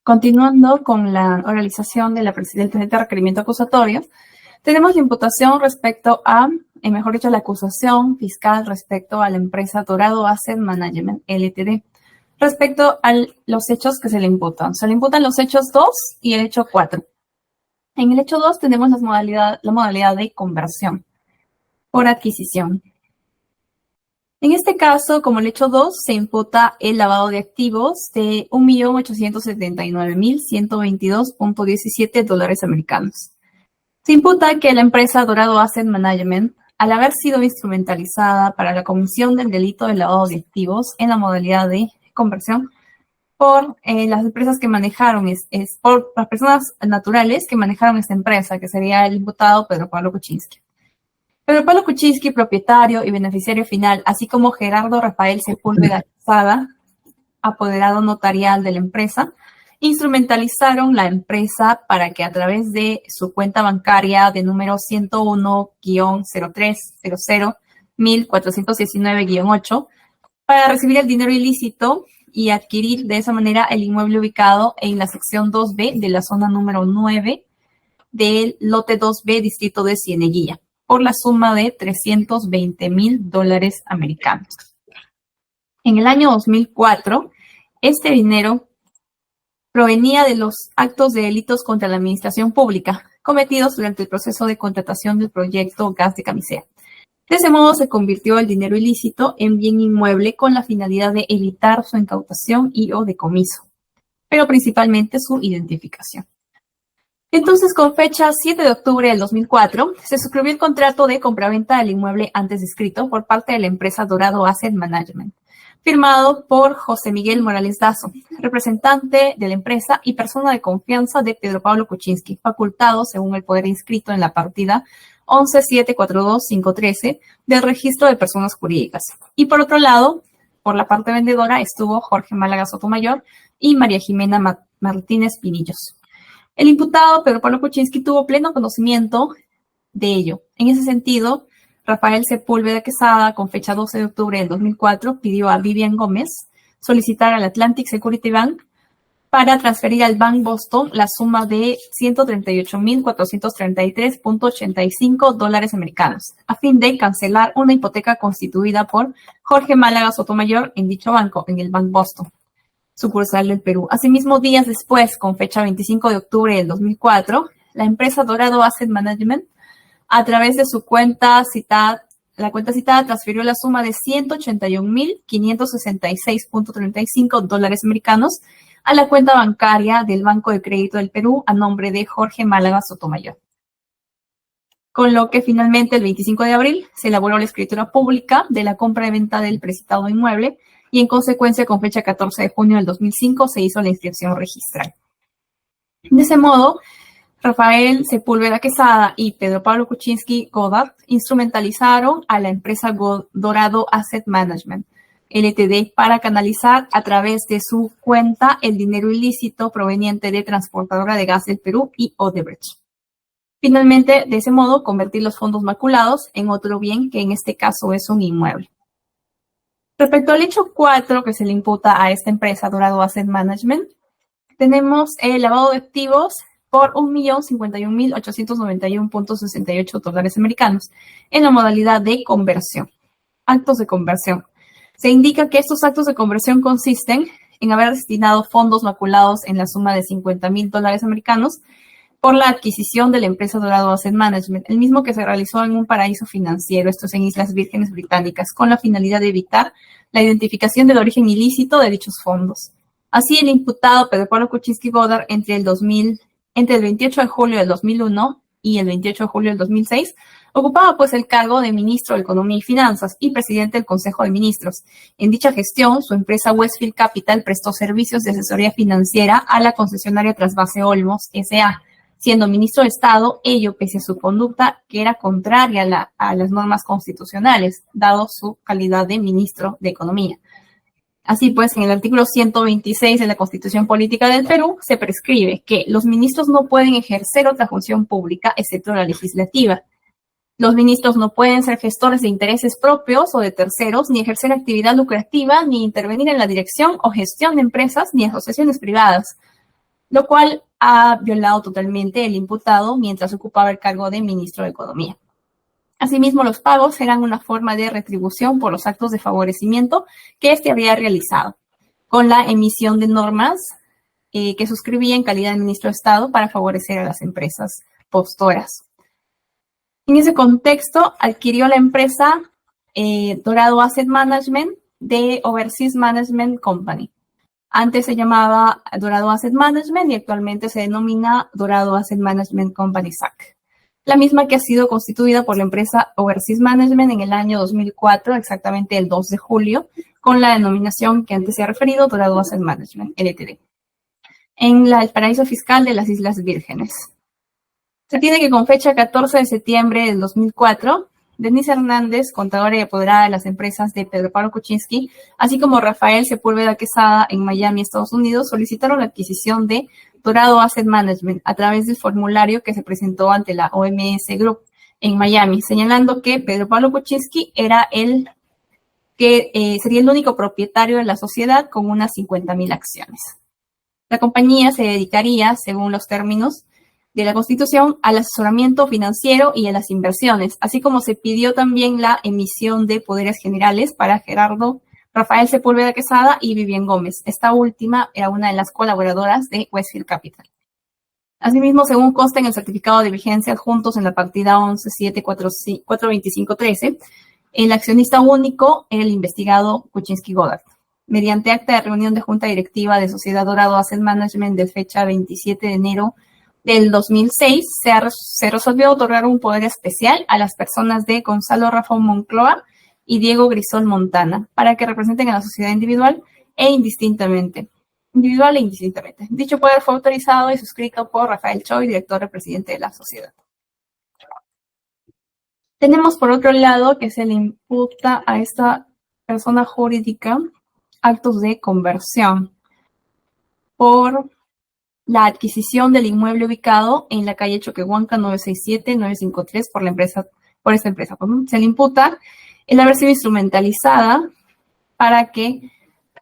Continuando con la oralización de la presidenta de requerimiento acusatorio, tenemos la imputación respecto a, mejor dicho, la acusación fiscal respecto a la empresa Dorado Asset Management Ltd. Respecto a los hechos que se le imputan. Se le imputan los hechos 2 y el hecho 4. En el hecho 2 tenemos la modalidad de conversión por adquisición. En este caso, como el hecho 2, se imputa el lavado de activos de $1.879.122.17 americanos. Se imputa que la empresa Dorado Asset Management, al haber sido instrumentalizada para la comisión del delito de lavado de activos en la modalidad de conversión, por las empresas que manejaron, por las personas naturales que manejaron esta empresa, que sería el imputado Pedro Pablo Kuczynski. Pedro Pablo Kuczynski, propietario y beneficiario final, así como Gerardo Rafael Sepúlveda Quesada, apoderado notarial de la empresa, instrumentalizaron la empresa para que a través de su cuenta bancaria de número 101-0300-1419-8, para recibir el dinero ilícito y adquirir de esa manera el inmueble ubicado en la sección 2B de la zona número 9 del lote 2B, distrito de Cieneguilla, por la suma de $320,000 americanos. En el año 2004, este dinero provenía de los actos de delitos contra la administración pública cometidos durante el proceso de contratación del proyecto Gas de Camisea. De ese modo se convirtió el dinero ilícito en bien inmueble con la finalidad de evitar su incautación y o decomiso, pero principalmente su identificación. Entonces, con fecha 7 de octubre del 2004, se suscribió el contrato de compraventa del inmueble antes descrito por parte de la empresa Dorado Asset Management, firmado por José Miguel Morales Dazo, representante de la empresa y persona de confianza de Pedro Pablo Kuczynski, facultado según el poder inscrito en la partida 11742513 del registro de personas jurídicas. Y por otro lado, por la parte vendedora estuvo Jorge Málaga Sotomayor y María Jimena Martínez Pinillos. El imputado Pedro Pablo Kuczynski tuvo pleno conocimiento de ello. En ese sentido, Rafael Sepúlveda Quesada, con fecha 12 de octubre del 2004, pidió a Vivian Gómez solicitar al Atlantic Security Bank para transferir al Bank Boston la suma de $138,433.85 americanos, a fin de cancelar una hipoteca constituida por Jorge Málaga Sotomayor en dicho banco, en el Bank Boston, sucursal del Perú. Asimismo, días después, con fecha 25 de octubre del 2004, la empresa Dorado Asset Management, a través de su cuenta citada, transfirió la suma de $181,566.35 americanos a la cuenta bancaria del Banco de Crédito del Perú a nombre de Jorge Málaga Sotomayor. Con lo que finalmente el 25 de abril se elaboró la escritura pública de la compra y venta del precitado inmueble y en consecuencia con fecha 14 de junio del 2005 se hizo la inscripción registral. De ese modo, Rafael Sepúlveda Quesada y Pedro Pablo Kuczynski Godard instrumentalizaron a la empresa Dorado Asset Management, Ltd, para canalizar a través de su cuenta el dinero ilícito proveniente de Transportadora de Gas del Perú y Odebrecht. Finalmente, de ese modo, convertir los fondos maculados en otro bien que en este caso es un inmueble. Respecto al hecho 4 que se le imputa a esta empresa Dorado Asset Management, tenemos el lavado de activos por $1,051,891.68 americanos en la modalidad de conversión, actos de conversión. Se indica que estos actos de conversión consisten en haber destinado fondos maculados en la suma de $50,000 americanos por la adquisición de la empresa Dorado Asset Management, el mismo que se realizó en un paraíso financiero, esto es en Islas Vírgenes Británicas, con la finalidad de evitar la identificación del origen ilícito de dichos fondos. Así, el imputado Pedro Pablo Kuczynski Godard entre el 28 de julio del 2001 y el 28 de julio del 2006, ocupaba pues el cargo de ministro de Economía y Finanzas y presidente del Consejo de Ministros. En dicha gestión, su empresa Westfield Capital prestó servicios de asesoría financiera a la concesionaria Trasvase Olmos S.A., siendo ministro de Estado, ello pese a su conducta que era contraria a las normas constitucionales, dado su calidad de ministro de Economía. Así pues, en el artículo 126 de la Constitución Política del Perú se prescribe que los ministros no pueden ejercer otra función pública excepto la legislativa. Los ministros no pueden ser gestores de intereses propios o de terceros, ni ejercer actividad lucrativa, ni intervenir en la dirección o gestión de empresas ni asociaciones privadas, lo cual ha violado totalmente el imputado mientras ocupaba el cargo de ministro de Economía. Asimismo, los pagos serán una forma de retribución por los actos de favorecimiento que éste había realizado, con la emisión de normas que suscribía en calidad de ministro de Estado para favorecer a las empresas postoras. En ese contexto, adquirió la empresa Dorado Asset Management de Overseas Management Company. Antes se llamaba Dorado Asset Management y actualmente se denomina Dorado Asset Management Company SAC. La misma que ha sido constituida por la empresa Overseas Management en el año 2004, exactamente el 2 de julio, con la denominación que antes se ha referido, Dorado Asset Management, Ltd. En el paraíso fiscal de las Islas Vírgenes. Se tiene que con fecha 14 de septiembre del 2004, Denise Hernández, contadora y apoderada de las empresas de Pedro Pablo Kuczynski, así como Rafael Sepúlveda Quesada en Miami, Estados Unidos, solicitaron la adquisición de Dorado Asset Management a través del formulario que se presentó ante la OMS Group en Miami, señalando que Pedro Pablo Kuczynski era sería el único propietario de la sociedad con unas 50,000 acciones. La compañía se dedicaría, según los términos de la Constitución, al asesoramiento financiero y a las inversiones, así como se pidió también la emisión de poderes generales para Rafael Sepúlveda Quesada y Vivian Gómez. Esta última era una de las colaboradoras de Westfield Capital. Asimismo, según consta en el certificado de vigencia adjuntos en la partida 11.7.425.13, el accionista único era el investigado Kuczynski Goddard. Mediante acta de reunión de junta directiva de Sociedad Dorado Asset Management de fecha 27 de enero del 2006, se resolvió otorgar un poder especial a las personas de Gonzalo Rafa Moncloa y Diego Grisol Montana para que representen a la sociedad individual e indistintamente. Dicho poder fue autorizado y suscrito por Rafael Choi, director y presidente de la sociedad. Tenemos por otro lado que se le imputa a esta persona jurídica actos de conversión por la adquisición del inmueble ubicado en la calle Choquehuanca 967-953 por esta empresa. Se le imputa el haber sido instrumentalizada para que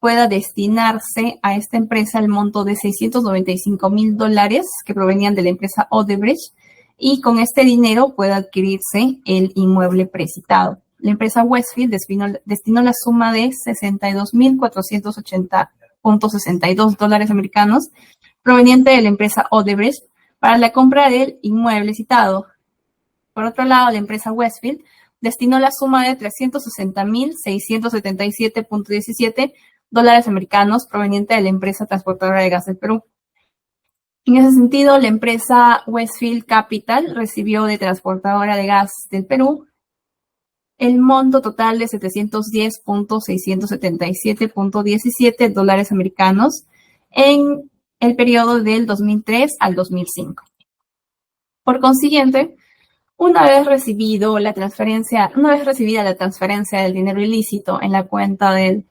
pueda destinarse a esta empresa el monto de $695,000 que provenían de la empresa Odebrecht, y con este dinero pueda adquirirse el inmueble precitado. La empresa Westfield destinó la suma de $62,480.62 americanos proveniente de la empresa Odebrecht para la compra del inmueble citado. Por otro lado, la empresa Westfield destinó la suma de $360,677.17 americanos proveniente de la empresa transportadora de gas del Perú. En ese sentido, la empresa Westfield Capital recibió de transportadora de gas del Perú el monto total de $710,677.17 americanos en el periodo del 2003 al 2005. Por consiguiente, una vez recibida la transferencia del dinero ilícito en la cuenta de la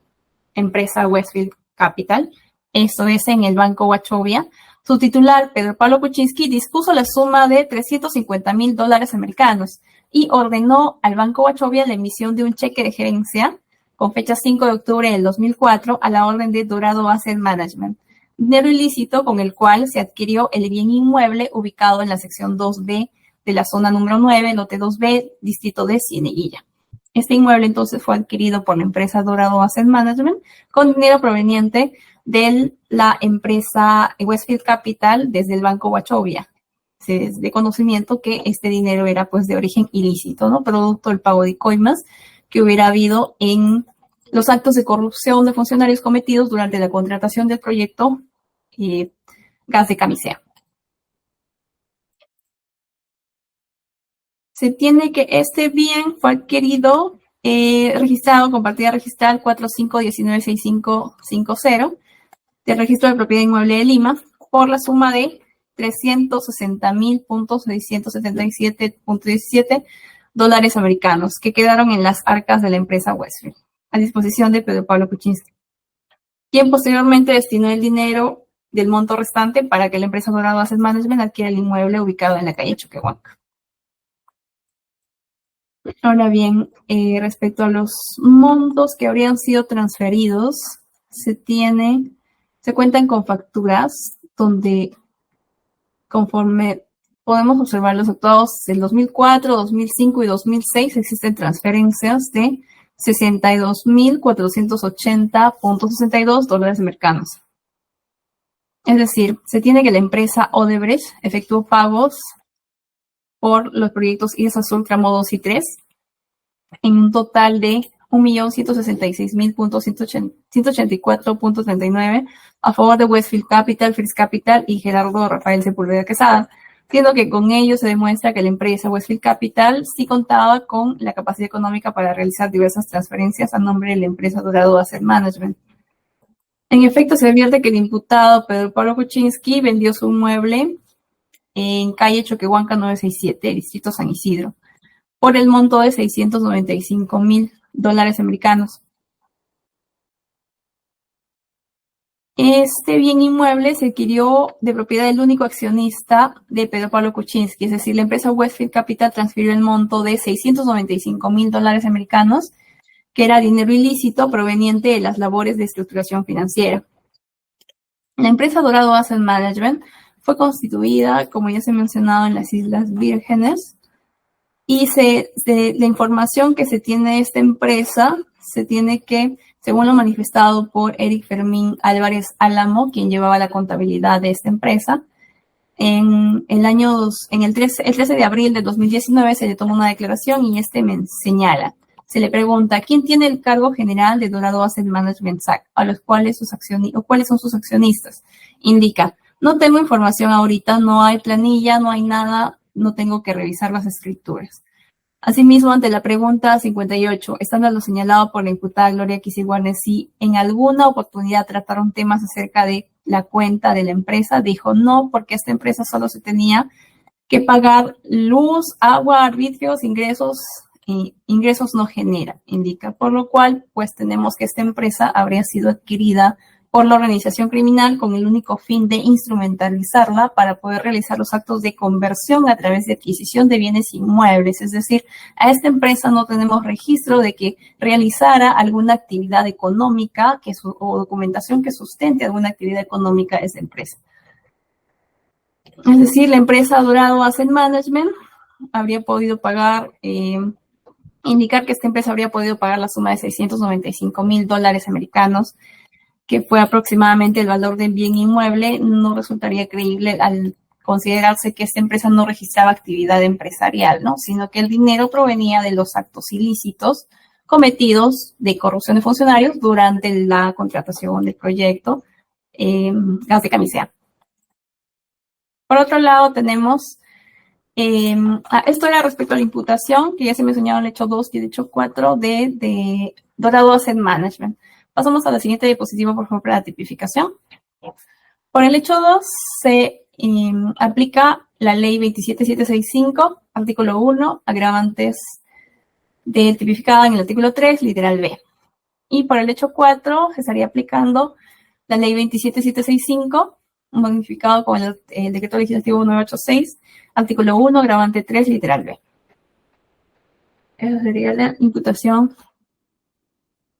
empresa Westfield Capital, esto es en el Banco Wachovia, su titular, Pedro Pablo Kuczynski, dispuso la suma de $350,000 americanos y ordenó al Banco Wachovia la emisión de un cheque de gerencia con fecha 5 de octubre del 2004 a la orden de Dorado Asset Management, dinero ilícito con el cual se adquirió el bien inmueble ubicado en la sección 2B de la zona número 9, lote 2B, distrito de Cieneguilla. Este inmueble entonces fue adquirido por la empresa Dorado Asset Management con dinero proveniente de la empresa Westfield Capital desde el Banco Wachovia. Es de conocimiento que este dinero era pues de origen ilícito, ¿no? Producto del pago de coimas que hubiera habido en los actos de corrupción de funcionarios cometidos durante la contratación del proyecto Gas de Camisea. Se tiene que este bien fue adquirido, registrado con partida registral 45196550 del Registro de Propiedad Inmueble de Lima por la suma de $360,677.17 americanos que quedaron en las arcas de la empresa Westfield, a disposición de Pedro Pablo Kuczynski, quien posteriormente destinó el dinero del monto restante para que la empresa Dorado Asset Management adquiera el inmueble ubicado en la calle Choquehuanca. Ahora bien, respecto a los montos que habrían sido transferidos, se cuentan con facturas donde, conforme podemos observar los actuados del 2004, 2005 y 2006, existen transferencias de $62,480.62 americanos. Es decir, se tiene que la empresa Odebrecht efectuó pagos por los proyectos IES Azul Tramo 2 y 3 en un total de $1,166,184.39 a favor de Westfield Capital, First Capital y Gerardo Rafael Sepúlveda Quesada, siendo que con ello se demuestra que la empresa Westfield Capital sí contaba con la capacidad económica para realizar diversas transferencias a nombre de la empresa Dorado Asset Management. En efecto, se advierte que el imputado Pedro Pablo Kuczynski vendió su inmueble en calle Choquehuanca 967, distrito San Isidro, por el monto de $695,000 americanos. Este bien inmueble se adquirió de propiedad del único accionista de Pedro Pablo Kuczynski, es decir, la empresa Westfield Capital transfirió el monto de $695,000 americanos, que era dinero ilícito proveniente de las labores de estructuración financiera. La empresa Dorado Asset Management fue constituida, como ya se ha mencionado, en las Islas Vírgenes, y la información que se tiene de esta empresa, se tiene que, según lo manifestado por Eric Fermín Álvarez Álamo, quien llevaba la contabilidad de esta empresa, En el 13 de abril de 2019 se le toma una declaración y señala. Se le pregunta, ¿quién tiene el cargo general de Dorado Asset Management SAC? ¿Cuáles son sus accionistas? Indica, no tengo información ahorita, no hay planilla, no hay nada, no tengo que revisar las escrituras. Asimismo, ante la pregunta 58, estando lo señalado por la imputada Gloria Quisiguarne, si en alguna oportunidad trataron temas acerca de la cuenta de la empresa, dijo no, porque esta empresa solo se tenía que pagar luz, agua, arbitrios, ingresos no genera, indica. Por lo cual, pues tenemos que esta empresa habría sido adquirida por la organización criminal con el único fin de instrumentalizarla para poder realizar los actos de conversión a través de adquisición de bienes inmuebles. Es decir, a esta empresa no tenemos registro de que realizara alguna actividad económica o documentación que sustente alguna actividad económica de esta empresa. Es decir, la empresa Dorado Asset Management habría podido pagar, indicar que esta empresa habría podido pagar la suma de $695,000 americanos, que fue aproximadamente el valor del bien inmueble. No resultaría creíble al considerarse que esta empresa no registraba actividad empresarial, ¿no? Sino que el dinero provenía de los actos ilícitos cometidos de corrupción de funcionarios durante la contratación del proyecto Gas de Camisea. Por otro lado, tenemos, esto era respecto a la imputación, que ya se mencionaba en el hecho 2 y el hecho 4 de Dorado Asset Management. Pasamos a la siguiente diapositiva, por favor, para la tipificación. Por el hecho 2 se aplica la ley 27765, artículo 1, agravantes tipificada en el artículo 3, literal B. Y por el hecho 4 se estaría aplicando la ley 27765, modificado con el decreto legislativo 986, artículo 1, agravante 3, literal B. Esa sería la imputación.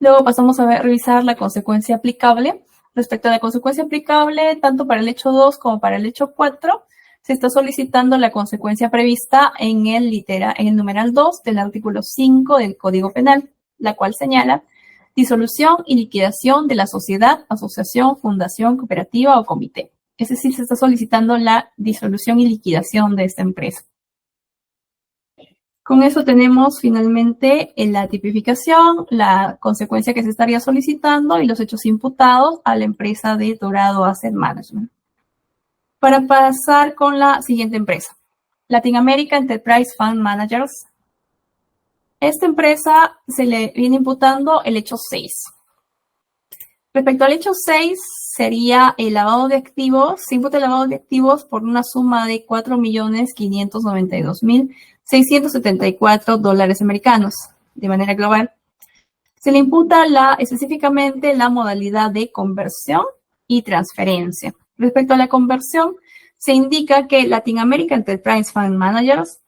Luego pasamos a revisar la consecuencia aplicable. Respecto a la consecuencia aplicable, tanto para el hecho 2 como para el hecho 4, se está solicitando la consecuencia prevista en el numeral 2 del artículo 5 del Código Penal, la cual señala disolución y liquidación de la sociedad, asociación, fundación, cooperativa o comité. Es decir, se está solicitando la disolución y liquidación de esta empresa. Con eso tenemos finalmente la tipificación, la consecuencia que se estaría solicitando y los hechos imputados a la empresa de Dorado Asset Management. Para pasar con la siguiente empresa, Latin America Enterprise Fund Managers. Esta empresa se le viene imputando el hecho 6. Respecto al hecho 6, sería el lavado de activos. Se imputa el lavado de activos por una suma de $4.592.674 americanos de manera global. Se le imputa específicamente la modalidad de conversión y transferencia. Respecto a la conversión, se indica que Latin America Enterprise Fund Managers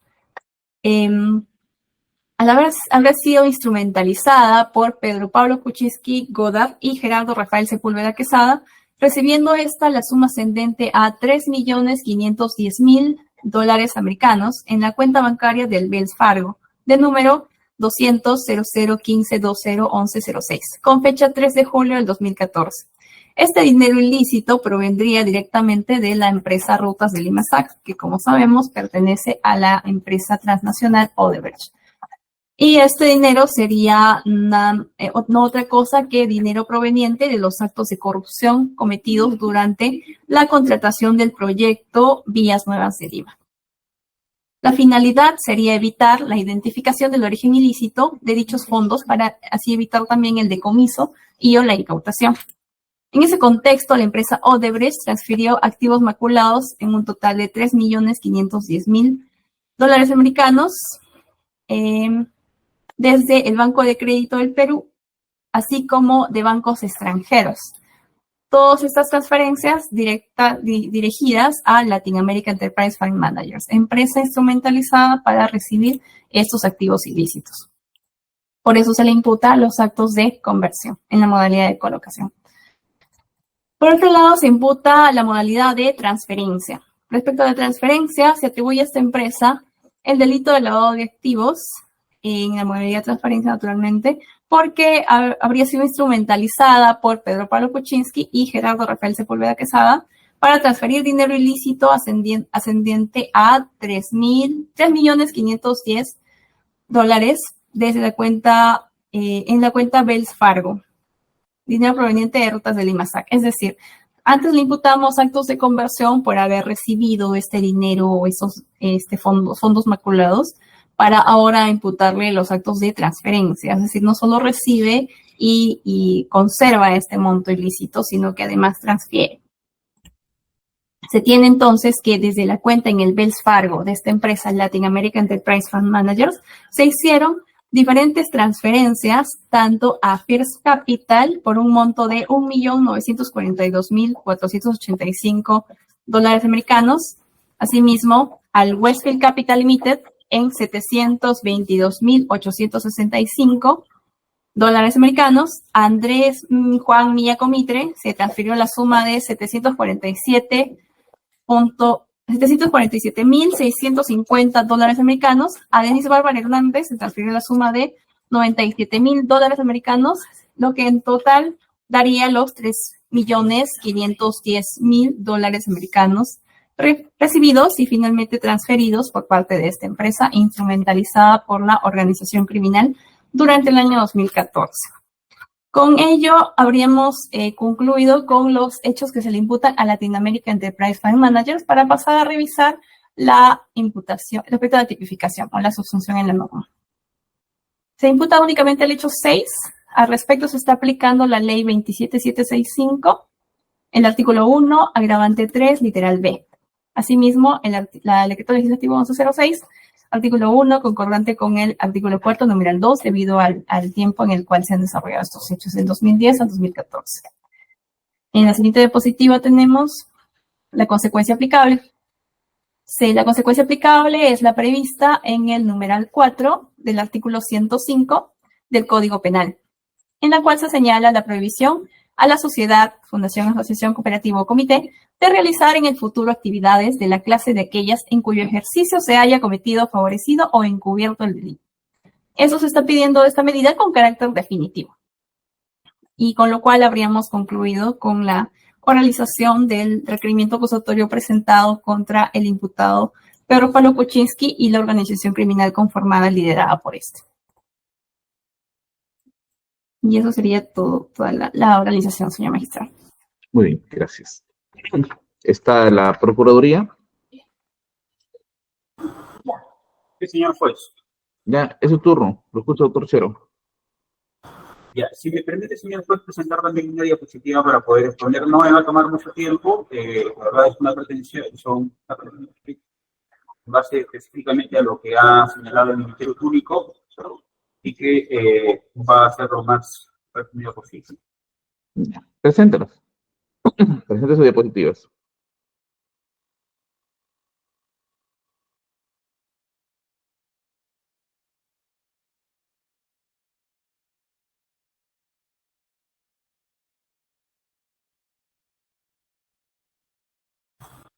al haber sido instrumentalizada por Pedro Pablo Kuczynski Godard y Gerardo Rafael Sepúlveda Quesada, recibiendo esta la suma ascendente a $3.510.000 americanos en la cuenta bancaria del Wells Fargo, de número 200.0015.20.1106, con fecha 3 de julio del 2014. Este dinero ilícito provendría directamente de la empresa Rutas de Lima SAC, que como sabemos pertenece a la empresa transnacional Odebrecht. Y este dinero sería no otra cosa que dinero proveniente de los actos de corrupción cometidos durante la contratación del proyecto Vías Nuevas de Lima. La finalidad sería evitar la identificación del origen ilícito de dichos fondos para así evitar también el decomiso y o la incautación. En ese contexto, la empresa Odebrecht transfirió activos maculados en un total de $3.510.000 americanos desde el Banco de Crédito del Perú, así como de bancos extranjeros. Todas estas transferencias dirigidas a Latin America Enterprise Fund Managers, empresa instrumentalizada para recibir estos activos ilícitos. Por eso se le imputa los actos de conversión en la modalidad de colocación. Por otro lado, se imputa la modalidad de transferencia. Respecto a la transferencia, se atribuye a esta empresa el delito de lavado de activos en la modalidad de transferencia, naturalmente, porque habría sido instrumentalizada por Pedro Pablo Kuczynski y Gerardo Rafael Sepúlveda Quesada para transferir dinero ilícito ascendiente a $3.510 desde la cuenta, en la cuenta Wells Fargo, dinero proveniente de rutas del IMASAC. Es decir, antes le imputamos actos de conversión por haber recibido este dinero o esos fondos maculados, para ahora imputarle los actos de transferencia. Es decir, no solo recibe y conserva este monto ilícito, sino que además transfiere. Se tiene entonces que desde la cuenta en el Wells Fargo de esta empresa Latin American Enterprise Fund Managers se hicieron diferentes transferencias tanto a First Capital por un monto de $1.942.485 americanos, asimismo al Westfield Capital Limited en $722.865 americanos. A Andrés Juan Millaco Mitre se transfirió la suma de $747.650 americanos. A Denis Bárbara Hernández se transfirió la suma de $97.000 americanos, lo que en total daría los $3.510.000 americanos recibidos y finalmente transferidos por parte de esta empresa instrumentalizada por la organización criminal durante el año 2014. Con ello, habríamos concluido con los hechos que se le imputan a Latin American Enterprise Fund Managers para pasar a revisar la imputación respecto a la tipificación o la subsunción en la norma. Se imputa únicamente el hecho 6. Al respecto, se está aplicando la ley 27765, el artículo 1, agravante 3, literal B. Asimismo, el decreto legislativo 1106, artículo 1, concordante con el artículo 4, numeral 2, debido al tiempo en el cual se han desarrollado estos hechos, del 2010 al 2014. En la siguiente diapositiva tenemos la consecuencia aplicable. Sí, la consecuencia aplicable es la prevista en el numeral 4 del artículo 105 del Código Penal, en la cual se señala la prohibición a la sociedad, fundación, asociación, cooperativa o comité de realizar en el futuro actividades de la clase de aquellas en cuyo ejercicio se haya cometido, favorecido o encubierto el delito. Eso se está pidiendo de esta medida con carácter definitivo. Y con lo cual habríamos concluido con la oralización del requerimiento acusatorio presentado contra el imputado Pedro Pablo Kuczynski y la organización criminal conformada liderada por este. Y eso sería toda la oralización, señor magistrado. Muy bien, gracias. Está la Procuraduría. Sí, señor juez. Ya, es su turno. Lo escucha, doctor Chero. Ya, si me permite, señor juez, presentar también una diapositiva para poder exponer. No me va a tomar mucho tiempo. La verdad es una pretensión, en base específicamente a lo que ha señalado el Ministerio Público y que va a ser lo más resumido posible. Preséntalas. Presente sus diapositivas.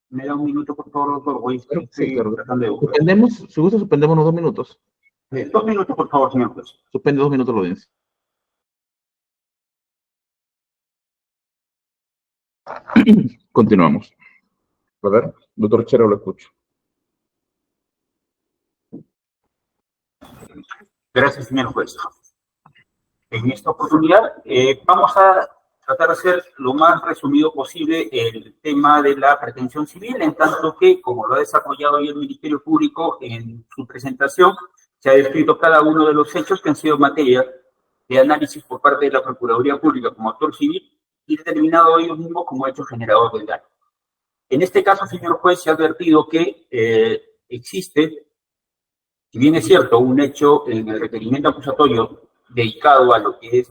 Me da un minuto, por favor, doctor. Voy Sí, claro. tratando de buscar. Suspendemos, si gusta, suspendemos unos 2 minutos. 2 minutos, por favor, señor juez. Suspende 2 minutos la audiencia. Continuamos. A ver, doctor Chero, lo escucho. Gracias, señor juez. En esta oportunidad vamos a tratar de hacer lo más resumido posible el tema de la pretensión civil, en tanto que, como lo ha desarrollado hoy el Ministerio Público en su presentación, se ha descrito cada uno de los hechos que han sido materia de análisis por parte de la Procuraduría Pública como actor civil y determinado ellos mismos como hechos generadores del daño. En este caso, señor juez, se ha advertido que existe, si bien es cierto, un hecho en el requerimiento acusatorio dedicado a lo que es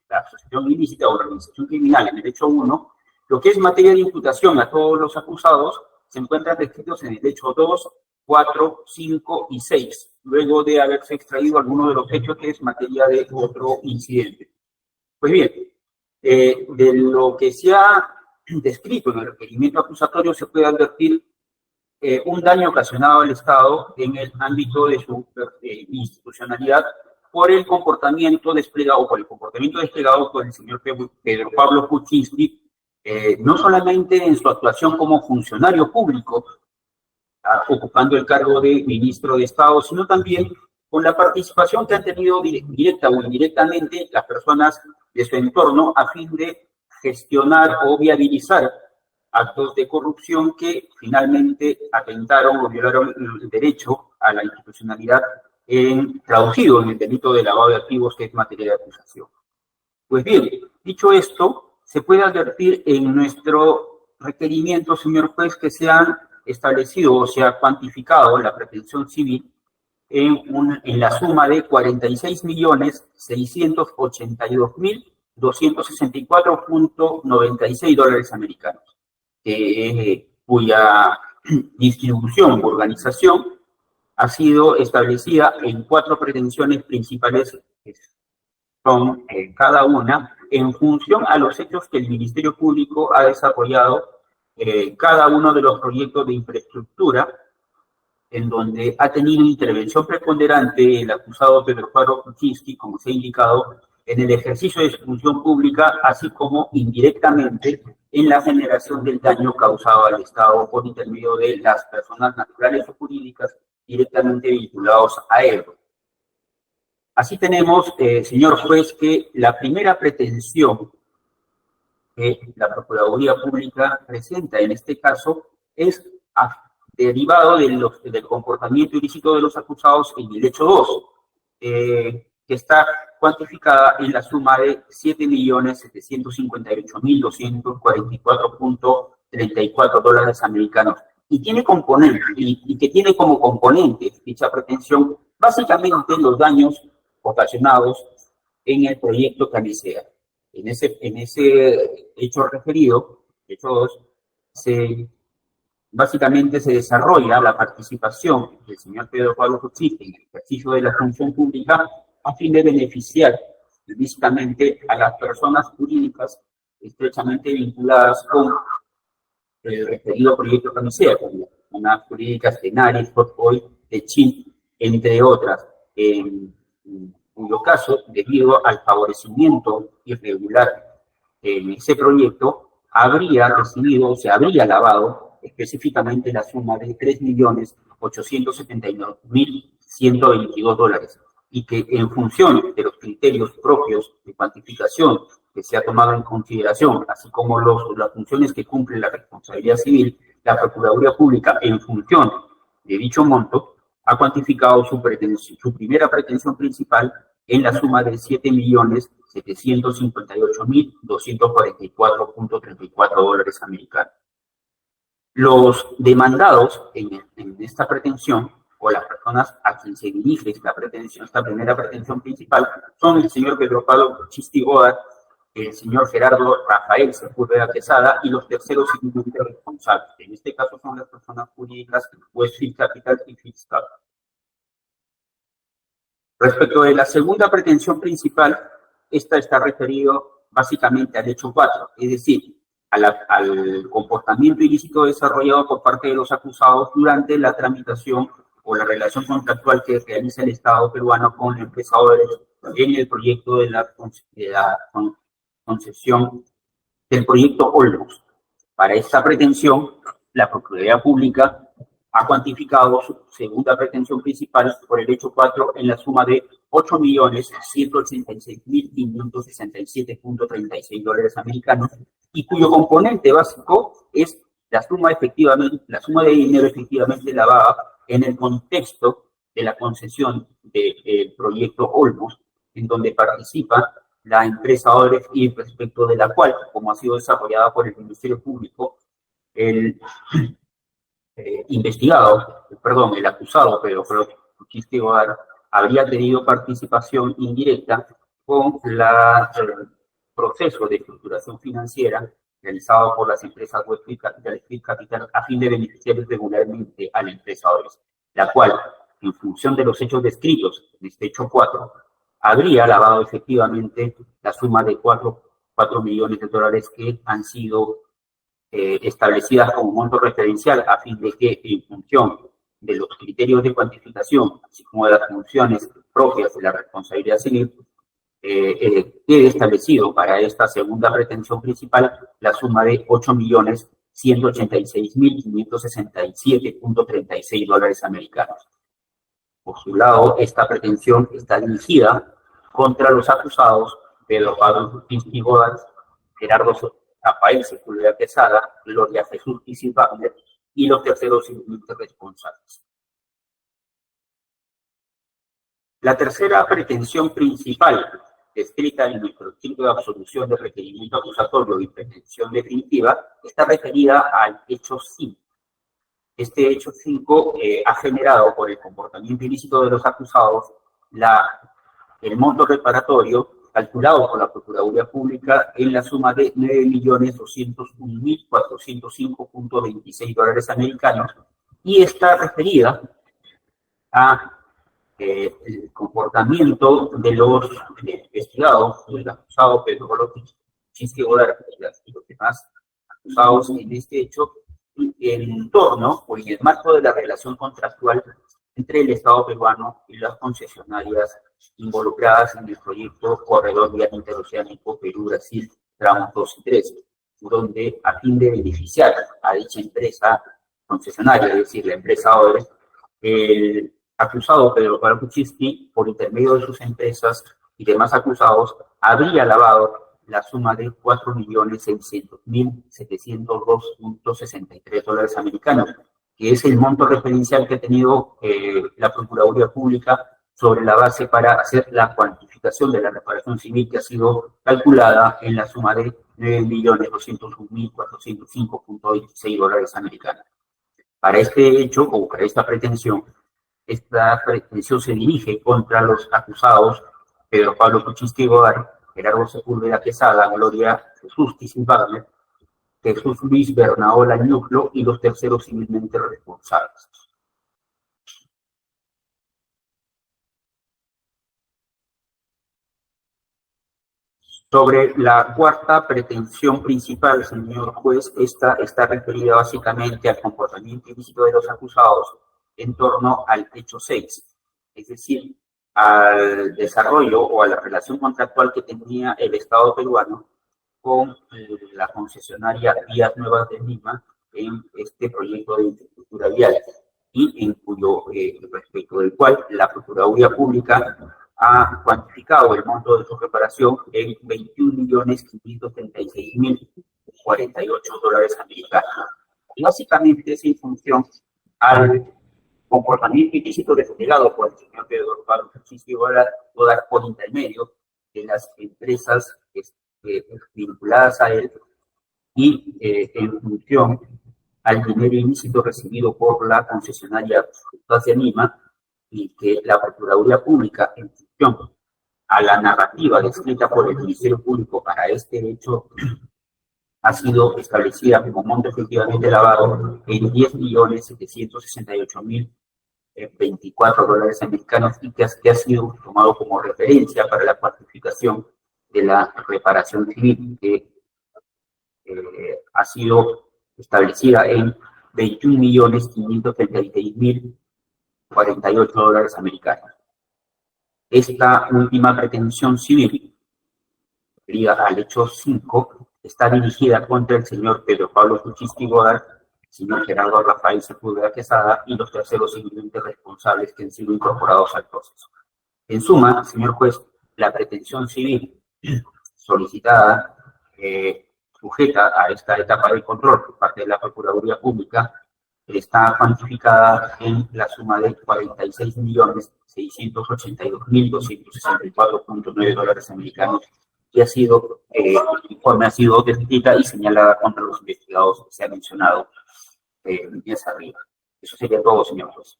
la asociación ilícita o organización criminal en el hecho 1, lo que es materia de imputación a todos los acusados se encuentran descritos en el hecho 2, 4, 5 y 6, luego de haberse extraído alguno de los hechos que es materia de otro incidente. Pues bien, de lo que se ha descrito en el requerimiento acusatorio se puede advertir un daño ocasionado al Estado en el ámbito de su institucionalidad por el comportamiento desplegado por el señor Pedro Pablo Kuczynski no solamente en su actuación como funcionario público, ocupando el cargo de ministro de Estado, sino también con la participación que han tenido directa o indirectamente las personas de su entorno a fin de gestionar o viabilizar actos de corrupción que finalmente atentaron o violaron el derecho a la institucionalidad traducido en el delito de lavado de activos, que es materia de acusación. Pues bien, dicho esto, se puede advertir en nuestro requerimiento, señor juez, que se han establecido o se ha cuantificado la pretensión civil en la suma de 46.682.264.96 dólares americanos, cuya distribución u organización ha sido establecida en 4 pretensiones principales, que son cada una en función a los hechos que el Ministerio Público ha desarrollado cada uno de los proyectos de infraestructura en donde ha tenido intervención preponderante el acusado Pedro Pablo Kuczynski, como se ha indicado, en el ejercicio de su función pública, así como indirectamente en la generación del daño causado al Estado por intermedio de las personas naturales o jurídicas directamente vinculados a él. Así tenemos, señor juez, que la primera pretensión que la Procuraduría Pública presenta en este caso es derivado del comportamiento ilícito de los acusados en el hecho 2, que está cuantificada en la suma de 7.758.244.34 dólares americanos. Y tiene componente, y que tiene como componente dicha pretensión básicamente los daños ocasionados en el proyecto Camisea. En ese hecho referido, hecho 2, básicamente se desarrolla la participación del señor Pedro Pablo Kuczynski en el ejercicio de la función pública a fin de beneficiar ilícitamente a las personas jurídicas estrechamente vinculadas con el referido proyecto Camisea, como unas jurídicas Tenaris, Hotboy, Techin, entre otras, en cuyo caso, debido al favorecimiento irregular en ese proyecto, habría recibido, se habría lavado específicamente la suma de 3.879.122 dólares, y que en función de los criterios propios de cuantificación que se ha tomado en consideración, así como las funciones que cumple la responsabilidad civil, la Procuraduría Pública, en función de dicho monto, ha cuantificado su primera pretensión principal en la suma de 7.758.244.34 dólares americanos. Los demandados en esta pretensión, o las personas a quien se dirige esta primera pretensión principal, son el señor Pedro Pablo Kuczynski Godard, el señor Gerardo Rafael Sepúlveda Quesada y los terceros civilmente responsables. En este caso son las personas jurídicas Westfield Capital y Fiscal. Respecto de la segunda pretensión principal, esta está referido básicamente al hecho 4, es decir, al comportamiento ilícito desarrollado por parte de los acusados durante la tramitación o la relación contractual que realiza el Estado peruano con la empresa Odebrecht en el proyecto de la concesión del proyecto Olmos. Para esta pretensión, la Procuraduría Pública ha cuantificado su segunda pretensión principal por el hecho 4 en la suma de 8.186.567.36 dólares americanos, y cuyo componente básico es la suma de dinero efectivamente lavada en el contexto de la concesión del proyecto Olmos, en donde participa la empresa Odebrecht y respecto de la cual, como ha sido desarrollada por el Ministerio Público, el acusado Pedro Kuczynski Godard habría tenido participación indirecta con el proceso de estructuración financiera realizado por las empresas Westfield Capital y Field Capital a fin de beneficiar regularmente a la empresa Odebrecht, la cual, en función de los hechos descritos en este hecho 4, habría lavado efectivamente la suma de 4 millones de dólares que han sido establecidas como monto referencial a fin de que, en función de los criterios de cuantificación, así como de las funciones propias de la responsabilidad civil, quede establecido para esta segunda pretensión principal la suma de $8.186.567.36 americanos. Por su lado, esta pretensión está dirigida contra los acusados Pedro Pablo Kuczynski Godard, Gerardo Rafael Sepúlveda Quesada, Gloria Jesús Isis Wagner y los terceros civilmente responsables. La tercera pretensión principal, descrita en el proyecto de absolución de requerimiento acusatorio y pretensión definitiva, está referida al hecho 5. Este hecho 5 ha generado, por el comportamiento ilícito de los acusados, el monto reparatorio calculado por la Procuraduría Pública en la suma de $9.201.405.26 americanos, y está referida a el comportamiento de los investigados, del acusado Pedro Pablo Kuczynski Godard y los demás acusados en este hecho, en torno o en el marco de la relación contractual entre el Estado peruano y las concesionarias involucradas en el proyecto Corredor Vial Interoceánico Perú-Brasil, tramos 2 y 3, donde a fin de beneficiar a dicha empresa concesionaria, es decir, la empresa Odebrecht, el acusado Pedro Pablo Kuczynski, por intermedio de sus empresas y demás acusados, habría lavado la suma de $4.600.702.63 americanos, que es el monto referencial que ha tenido la Procuraduría Pública sobre la base para hacer la cuantificación de la reparación civil, que ha sido calculada en la suma de $9.201.405.26 americanos. Para este hecho, o para esta pretensión se dirige contra los acusados Pedro Pablo Kuczynski Godard, Gerardo Sepúlveda Quesada, Gloria Jesús Isis Wagner, Jesús Luis Bernaola Ñuclo y los terceros civilmente responsables. Sobre la cuarta pretensión principal, señor juez, esta está referida básicamente al comportamiento ilícito de los acusados en torno al hecho 6, es decir, al desarrollo o a la relación contractual que tenía el Estado peruano con la concesionaria Vías Nuevas de Lima en este proyecto de infraestructura vial, y en cuyo respecto del cual la Procuraduría Pública ha cuantificado el monto de su reparación en $21.536.048 americanos. Y básicamente es en función al comportamiento ilícito desvelado por el señor Pedro Pablo Kuczynski Godard por intermedio de las empresas vinculadas a él, y en función al dinero ilícito recibido por la concesionaria de Lima, y que la Procuraduría Pública, en función a la narrativa descrita por el Ministerio Público para este hecho, ha sido establecida como monto efectivamente lavado en $10.768.024 americanos, y que ha sido tomado como referencia para la cuantificación de la reparación civil, que ha sido establecida en $21.536.048 americanos. Esta última pretensión civil, referida al hecho 5, está dirigida contra el señor Pedro Pablo Kuczynski Godard, el señor Gerardo Rafael Sepúlveda Quesada y los terceros civilmente responsables que han sido incorporados al proceso. En suma, señor juez, la pretensión civil solicitada, sujeta a esta etapa de control por parte de la Procuraduría Pública, está cuantificada en la suma de $46.682.264.9 americanos, que ha sido, informe ha sido descrita y señalada contra los investigados que se ha mencionado más arriba. Eso sería todo, señor juez.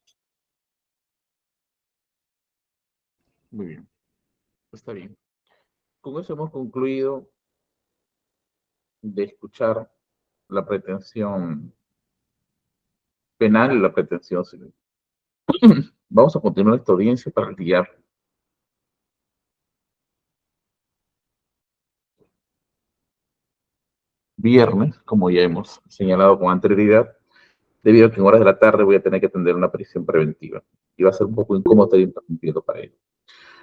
Muy bien, está bien. Con eso hemos concluido de escuchar la pretensión penal y la pretensión civil. Vamos a continuar esta audiencia para el día viernes, como ya hemos señalado con anterioridad, debido a que en horas de la tarde voy a tener que atender una prisión preventiva y va a ser un poco incómodo estar interrumpiendo para ello.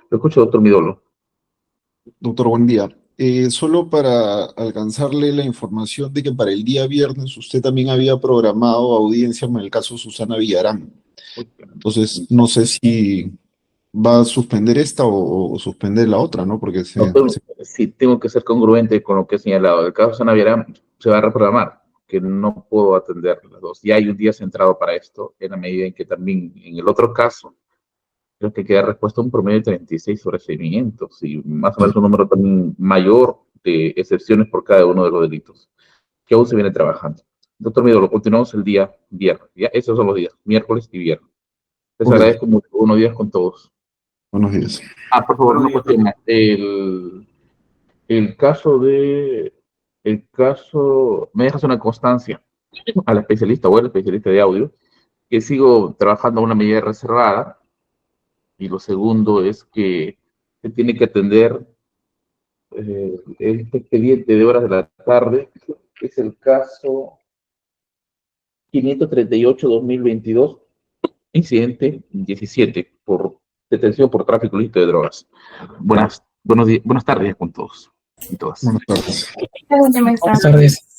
Lo escucho, doctor Midolo. Doctor, buen día. Solo para alcanzarle la información de que para el día viernes usted también había programado audiencia con el caso Susana Villarán. Entonces, no sé si va a suspender esta o suspender la otra, ¿no? Porque Sí, tengo que ser congruente con lo que he señalado. El caso Susana Villarán se va a reprogramar, que no puedo atender las dos. Ya hay un día centrado para esto, en la medida en que también en el otro caso, creo que queda respuesta a un promedio de 36 sobreseimientos y más o menos un número también mayor de excepciones por cada uno de los delitos, que aún se viene trabajando. Doctor Mido, lo continuamos el día viernes. ¿Ya? Esos son los días, miércoles y viernes. Les agradezco mucho. Buenos días con todos. Buenos días. Por favor, una cuestión más. El caso, me dejas una constancia al especialista o al especialista de audio, que sigo trabajando a una medida reservada, y lo segundo es que se tiene que atender este expediente de horas de la tarde, que es el caso 538-2022, incidente 17, por detención por tráfico ilícito de drogas. Buenas tardes con todos y todas. Buenas tardes. Buenas Buenas tardes.